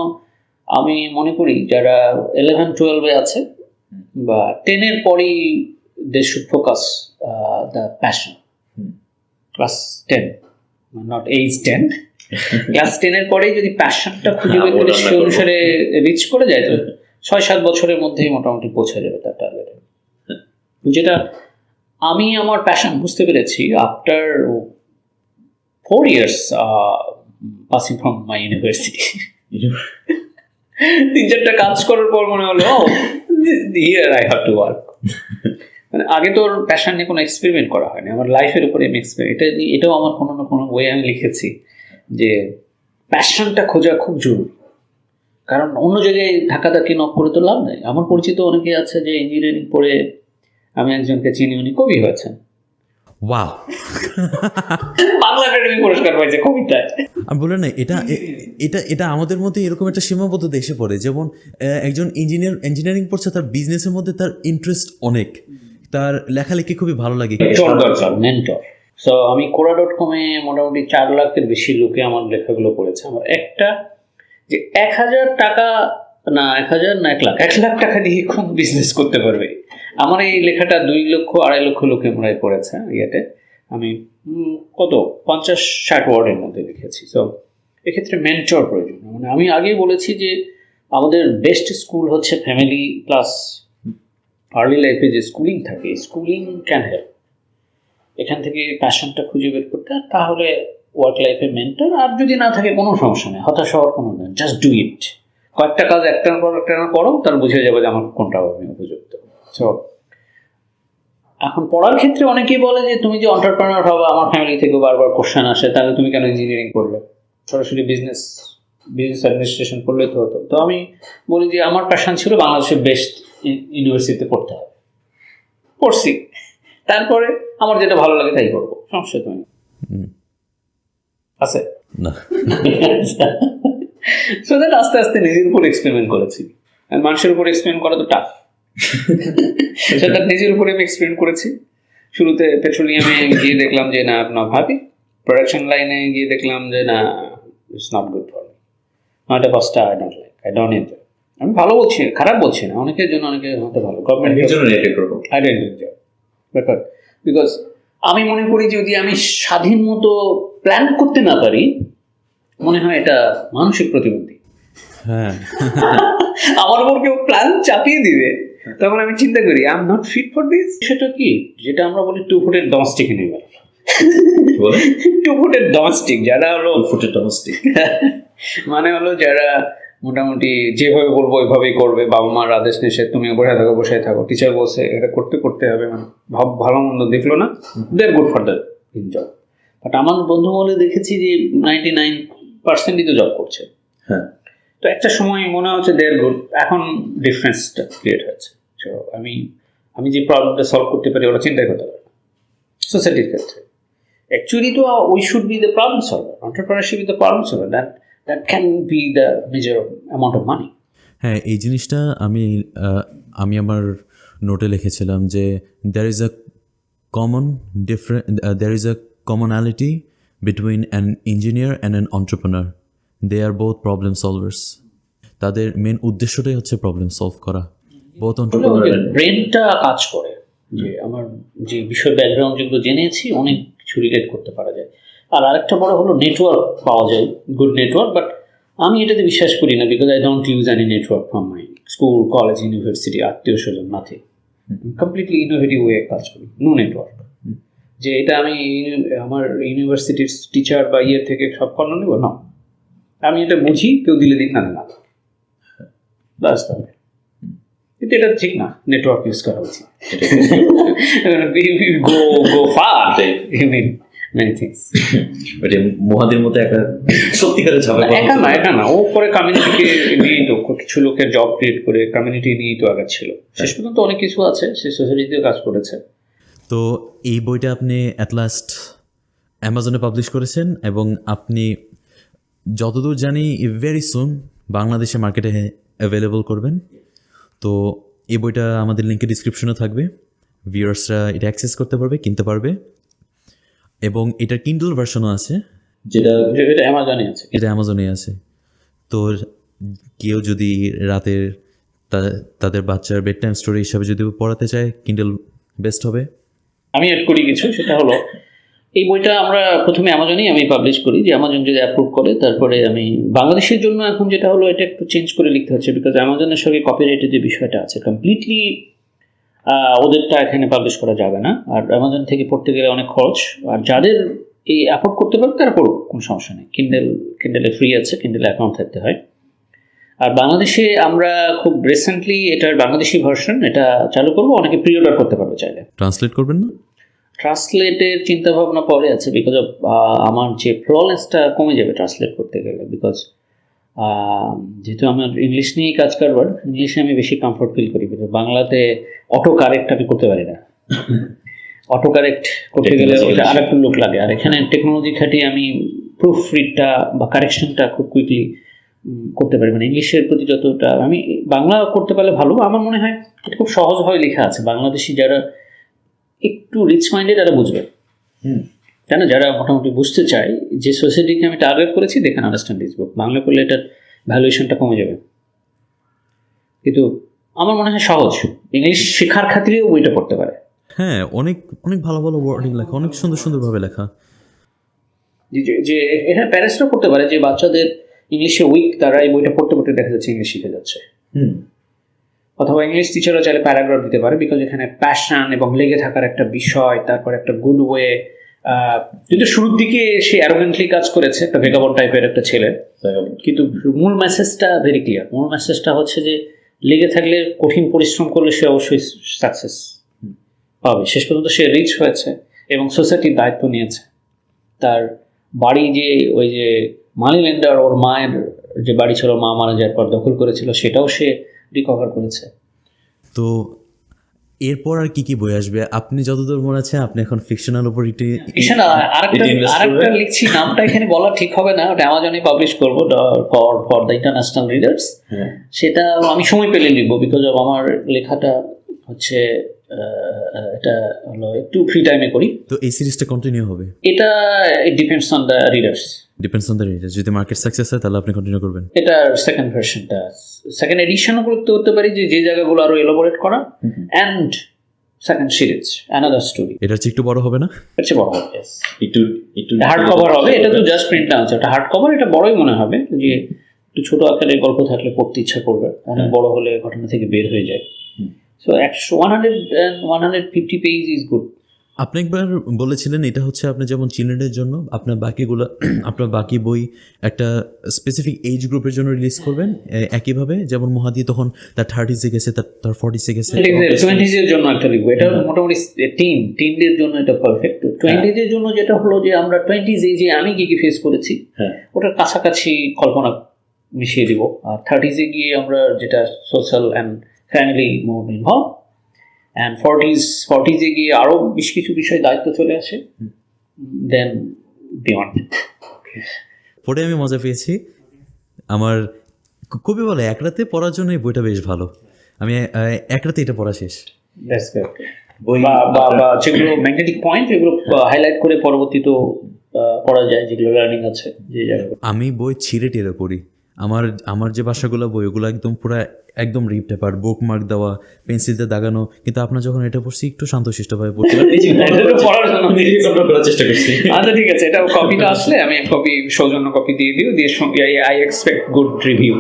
আমি মনে করি যারা 11-12-এ আছে বা 10-এর পরেই they should focus the passion. Class 10, not age 10, class 10-এর পরেই যদি প্যাশনটা খুঁজে বের করে সে অনুসারে রিচ করে যায়, তো 6-7 বছরের মধ্যেই মোটামুটি পৌঁছে যাবে তার টার্গেটে। যেটা আমি আমার প্যাশন বুঝতে পেরেছি after 4 years passing from my university. 3-4টা কাজ করার পর মনে হলো here I have to work. মানে আগে তো প্যাশন নিয়ে কোনো এক্সপেরিমেন্ট করা হয়নি, আমার লাইফের উপরে আমি এটাও আমার কোনো না কোনো বইয়ে আমি লিখেছি যে প্যাশনটা খোঁজা খুব জরুরি। কারণ অন্য জায়গায় ধাক্কাধাক্কি নক করে তো লাভ নেই। আমার পরিচিত অনেকে আছে যে ইঞ্জিনিয়ারিং পড়ে, আমি একজনকে চিনি, উনি কবি হয়েছেন, ওয়াও, বাংলা একাডেমি পুরস্কার পাইছে কবিতায়। আমি বললাম না, এটা এটা এটা আমাদের মধ্যে এরকম একটা সীমাবদ্ধতা এসে পড়ে। যেমন একজন ইঞ্জিনিয়ারিং পড়ছে, তার বিজনেসের মধ্যে তার ইন্টারেস্ট অনেক, তার লেখালেখি খুবই ভালো লাগে। মেন্টর। সো আমি Quora.com-এ মোটামুটি 4 লাখের বেশি লোকে আমার লেখাগুলো পড়েছে। আমার একটা যে 1,000 টাকা না 1,000 না 1 লাখ 1 লাখ টাকা দিয়ে কোন বিজনেস করতে পারবে, আমার এই লেখাটা 2 লক্ষ 2.5 লক্ষ লোকে মনে হয় পড়েছে। ইয়েতে আমি কত 50-60 ওয়ার্ডের মধ্যে লিখেছি। সো এক্ষেত্রে মেন্টর প্রয়োজন। মানে আমি আগেই বলেছি যে আমাদের বেস্ট স্কুল হচ্ছে ফ্যামিলি প্লাস আর্লি লাইফে যে স্কুলিং থাকে, স্কুলিং ক্যান হেল্প এখান থেকে প্যাশনটা খুঁজে বের করতে। তাহলে ওয়ার্ক লাইফে মেন্টর, আর যদি না থাকে কোনো সমস্যা নেই, হতাশ হওয়ার কোনো নেই, জাস্ট ডু ইট। কয়েকটা কাজ একটার পর একটা করো, তার বুঝে যাবে যে আমার কোনটা আমি উপযুক্ত। সো এখন পড়ার ক্ষেত্রে অনেকেই বলে যে তুমি যে এন্টারপ্রেনার হবে, আমার ফ্যামিলি থেকে বারবার কোশ্চেন আসে, তাহলে তুমি কেন ইঞ্জিনিয়ারিং করবে, সরাসরি বিজনেস অ্যাডমিনিস্ট্রেশন করলে তো হতো। তো আমি বলি যে আমার প্যাশন ছিল বাংলাদেশের বেস্ট ইউনিভার্সিটিতে পড়তে হবে, পড়ছি, তারপরে আমার যেটা ভালো লাগে তাই করবো, সমস্যা তুমি আছে না। সো দ্যাট আস্তে আস্তে নিজের উপর এক্সপেরিমেন্ট করেছি। আর মানুষের উপর এক্সপেরিমেন্ট করা তো টাফ, সেটা নিজের উপরে আমি এক্সপেরিমেন্ট করেছি। শুরুতে পেট্রোলিয়ামে গিয়ে দেখলাম যে না আপনার ভাবি, প্রোডাকশন লাইনে গিয়ে দেখলাম যে না, it's not good for me, not a first I don't like, I don't enjoy. আমি ভালো বলছি, খারাপ বলছি না, অনেকের জন্য অনেকে হয়তো ভালো, গভর্নমেন্টের জন্য আই ডোন্ট এনজয় ব্যাপার। বিকজ আমি মনে করি যদি আমি স্বাধীন মতো প্ল্যান করতে না পারি, মনে হয় এটা মানসিক প্রতিবন্ধী। হ্যাঁ, আমার উপর কেউ প্ল্যান চাপিয়ে দিবে, তখন আমি চিন্তা করি I am not fit for this. সেটা কি, যেটা আমরা বলি 2 ফুটের ডোমেস্টিক এনিম্যাল। 2 ফুটের ডোমেস্টিক যারা হলো, মানে হলো যারা মোটামুটি যেভাবে বলবো ওইভাবেই করবে, বাবা মার আদেশ নিষেধ, তুমি বসে থাকো, টিচার বলছে এটা করতে হবে, মানে ভালো মন্দ দেখলো না, they are good for the in job. But আমার বন্ধু বলে দেখেছি যে 99%ই তো জব করছে। হ্যাঁ, তো একটা সময় মনে হচ্ছে দে আর গুড, এখন ডিফারেন্সটা ক্রিয়েট হয়েছে। তো আমি যে প্রবলেমটা সলভ করতে পারি ওরা চিন্তাই করতে পারে না সোসাইটির ক্ষেত্রে। অ্যাকচুয়ালি তো we should be the problem solver, entrepreneurship is the problem solver, that can be the major amount of money. হ্যাঁ, এই জিনিসটা আমি আমার নোটে লিখেছিলাম যে there is a commonality between an engineer and an entrepreneur. They are both problem solvers. তাদের main উদ্দেশ্যটাই হচ্ছে প্রবলেম সলভ করা। both entrepreneur ব্রেনটা কাজ করে, যে আমার যে বিষয় ব্যাকগ্রাউন্ড যেগুলো জেনেছি অনেক কিছু রিলেট করতে পারা যায়। আর আরেকটা বড় হলো নেটওয়ার্ক পাওয়া যায়, গুড নেটওয়ার্ক। বাট আমি এটাতে বিশ্বাস করি না, because I don't use any network from my school, college, university, আত্মীয় স্বজন, নাথিং। কমপ্লিটলি ইনোভেটিভ ওয়ে কাজ করি, নো নেটওয়ার্ক। যে এটা আমি আমার ইউনিভার্সিটির টিচার বা ইয়ে থেকে সব কর্ণ নেব না, আমি এটা বুঝি, কেউ দিলে দিক না না বাস। তাহলে কিন্তু এটা ঠিক না, নেটওয়ার্ক ইউজ করা উচিত। go far, you mean many things. মহাদের মতো একা সত্যিকারের একা না, ও পরে কমিউনিটিকে নিয়ে তো কিছু লোকের জব ক্রিয়েট করে কমিউনিটি নিয়েই তো আগে ছিল। শেষ পর্যন্ত অনেক কিছু আছে, সে সোসাইটিতেও কাজ করেছে। তো এই বইটা আপনি অ্যাট লাস্ট অ্যামাজনে পাবলিশ করেছেন এবং আপনি যতদূর জানি ভেরি সুন বাংলাদেশে মার্কেটে অ্যাভেলেবল করবেন। তো এই বইটা আমাদের লিঙ্কে ডিসক্রিপশনে থাকবে, ভিউয়ার্সরা এটা অ্যাক্সেস করতে পারবে, কিনতে পারবে। এবং এটার কিন্ডল ভার্সনও আছে, যেটা এটা অ্যামাজনে আছে। এটা অ্যামাজনে আছে। তো কেউ যদি রাতের তাদের বাচ্চার বেড টাইম স্টোরি হিসাবে যদি পড়াতে চায়, কিন্ডল বেস্ট হবে। আমি অ্যাড করি কিছু, সেটা হলো এই বইটা আমরা প্রথমে অ্যামাজনেই আমি পাবলিশ করি, যে অ্যামাজন যদি অ্যাপ্রুভ করে তারপরে আমি বাংলাদেশের জন্য এখন যেটা হলো এটা একটু চেঞ্জ করে লিখতে হচ্ছে, বিকজ অ্যামাজনের সঙ্গে কপিরাইটের যে বিষয়টা আছে কমপ্লিটলি ওদেরটা এখানে পাবলিশ করা যাবে না, আর অ্যামাজন থেকে পড়তে গেলে অনেক খরচ। আর যাদের এই অ্যাফোর্ড করতে পারবে তারা পড়ুক, কোনো সমস্যা নেই। কিন্ডেলে ফ্রি আছে, কিন্ডেলে অ্যাকাউন্ট থাকতে হয়। আর বাংলাদেশে আমরা খুব রিসেন্টলি এটার বাংলাদেশি ভার্সন এটা চালু করবো, অনেকে প্রি অর্ডার করতে পারবে চাইলে। ট্রান্সলেট করবেন না? ট্রান্সলেটের চিন্তাভাবনা পরে আছে, বিকজ অফ আমার যে ফ্ললেসটা কমে যাবে ট্রান্সলেট করতে গেলে, বিকজ যেহেতু আমার ইংলিশ নিয়েই কাজ কারবার, ইংলিশে আমি বেশি কমফোর্ট ফিল করি, কিন্তু বাংলাতে অটো কারেক্ট আমি করতে পারি না। অটো কারেক্ট করতে গেলে ওটা আর একটু লোক লাগে, আর এখানে টেকনোলজি খাটিয়ে আমি প্রুফ রিডটা বা কারেকশনটা খুব কুইকলি করতে পারি। মানে ইংলিশের প্রতি যতটা আমি বাংলা করতে পারলে ভালো। আমার মনে হয় এটা খুব সহজভাবে লেখা আছে, বাংলাদেশি যারা একটু রিচ মাইন্ডেড তারা বুঝবে, তাই না? যারা মোটামুটি বুঝতে চায়, যে সোসাইটিকে আমি টার্গেট করেছি they can understand this book. Bangla করলে এটার ভ্যালুয়েশনটা কমে যাবে, কিন্তু আমার মনে হয় সহজ। ইংলিশ শেখার খাতিরেও বইটা পড়তে পারে। হ্যাঁ, অনেক অনেক ভালো ভালো ওয়ার্ডিং লেখা, অনেক সুন্দর সুন্দরভাবে লেখা। যে এখানে প্যারেন্টসরা পড়তে পারে, যে বাচ্চাদের ইংলিশে উইক তারা এই বইটা পড়তে পড়তে দেখা যাচ্ছে ইংলিশ শিখে যাচ্ছে। অথবা ইংলিশ টিচাররা চাইলে প্যারাগ্রাফ দিতে পারে, বিকজ এখানে প্যাশন এবং লেগে থাকার একটা বিষয়, তারপর একটা গুড ওয়ে। কিন্তু শুরুর দিকে সে অ্যারোগেন্টলি কাজ করেছে, একটা ভেগাবন টাইপের একটা ছেলে, কিন্তু মূল মেসেজটা ভেরি ক্লিয়ার। মূল মেসেজটা হচ্ছে যে লেগে থাকলে, কঠিন পরিশ্রম করলে সে অবশ্যই সাকসেস পাবে। শেষ পর্যন্ত সে রিচ হয়েছে এবং সোসাইটির দায়িত্ব নিয়েছে। তার বাড়ি যে ওই যে মানি লেন্ডার ওর মায়ের যে বাড়ি ছিল, মা মারা যাওয়ার পর দখল করেছিল, সেটাও সে রিকভার করেছে। তো এরপর আর কি কি বই আসবে? আপনি যতদূর মনে আছে আপনি এখন ফিকশনাল উপর একটি আরেকটা লিখছি, নামটা এখানে বলা ঠিক হবে না, ওটা অ্যামাজনে পাবলিশ করবো ফর দ্য ইন্টারন্যাশনাল রিডার্স। সেটা আমি সময় পেলে লিখবো, বিকজ অফ আমার লেখাটা হচ্ছে এটা হলো একটু ফ্রি টাইমে করি। তো এই সিরিজটা কন্টিনিউ হবে? এটা it depends on the readers. Depends on the readers. যদি মার্কেট সাকসেস হয় তাহলে আপনি কন্টিনিউ করবেন। এটা সেকেন্ড ভার্সনটা, সেকেন্ড এডিশনও করতে পারি, যে জায়গাগুলো আরো এলাবোরেট করা, and second series another story. এটা হচ্ছে একটু বড় হবে না? হচ্ছে বড় হবে, একটু হার্ড কভার হবে। এটা তো জাস্ট প্রিন্ট না হচ্ছে, এটা হার্ড কভার। এটা বড়ই মনে হবে, যে একটু ছোট আকারে গল্প থাকলে পড়তে ইচ্ছা করবে, অনেক বড় হলে ঘটনা থেকে বের হয়ে যায়। So 150 page is good. আপনি একবার বলেছিলেন এটা হচ্ছে আপনি যেমন চিলড্রেনের জন্য আপনার আপনার বাকি বই একটা স্পেসিফিক এজ গ্রুপের জন্য রিলিজ করবেন, একইভাবে যেমন মহাদি তখন তার 30s গেছে, তার 40s গেছে, 20s এর জন্য একটা লিখবো। এটা মোটামুটি টিনদের জন্য এটা পারফেক্ট। 20s এর জন্য যেটা হলো যে আমরা 20s এ যে আমি কি ফেস করেছি ওটার কাছাকাছি কল্পনা মিশিয়ে দিব, আর 30s এ গিয়ে আমরা যেটা social and family more involve, and 40s এ গিয়ে আরও বেশ কিছু বিষয় দায়িত্ব চলে আসে, দেন বিয়ন্ড। পড়ে আমি মজা পেয়েছি। আমার কবি বলে এক রাতে পড়ার জন্য এই বইটা বেশ ভালো। আমি এক রাতে এটা পড়া শেষ। বা যেগুলো ম্যাগনেটিক পয়েন্ট এগুলো হাইলাইট করে পরবর্তীতে পড়া যায়, যেগুলো লার্নিং আছে যে জায়গায়। আমি বই ছিঁড়ে টেরে পড়ি। আমার যে ভাষাগুলো বই ওগুলো একদম পুরো একদম রিপ পেপার, বুক মার্ক দেওয়া, পেন্সিলতে দাগানো। কিন্তু আপনার যখন এটা পড়ছি একটু শান্তশিষ্টভাবে পড়ছি। আচ্ছা ঠিক আছে, এটা কপিটা আসলে আমি কপি সৌজন্য কপি দিয়ে দিও, দিয়ে I expect good review.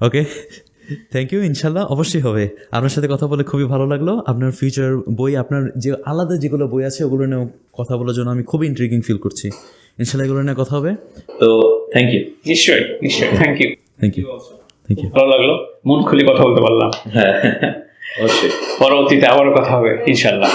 Okay, thank you. ইনশাল্লাহ অবশ্যই হবে। আপনার সাথে কথা বলে খুবই ভালো লাগলো। আপনার ফিউচার বই, আপনার যে আলাদা যেগুলো বই আছে ওগুলো নিয়ে কথা বলার জন্য আমি খুবই ইন্ট্রিগিং ফিল করছি। ইনশাল্লাহ এগুলো নিয়ে কথা হবে। তো থ্যাংক ইউ। নিশ্চয়ই থ্যাংক ইউ। Thank you. ভালো লাগলো, মন খুলে কথা বলতে পারলাম। হ্যাঁ অবশ্যই, পরবর্তীতে আবারও কথা হবে ইনশাল্লাহ।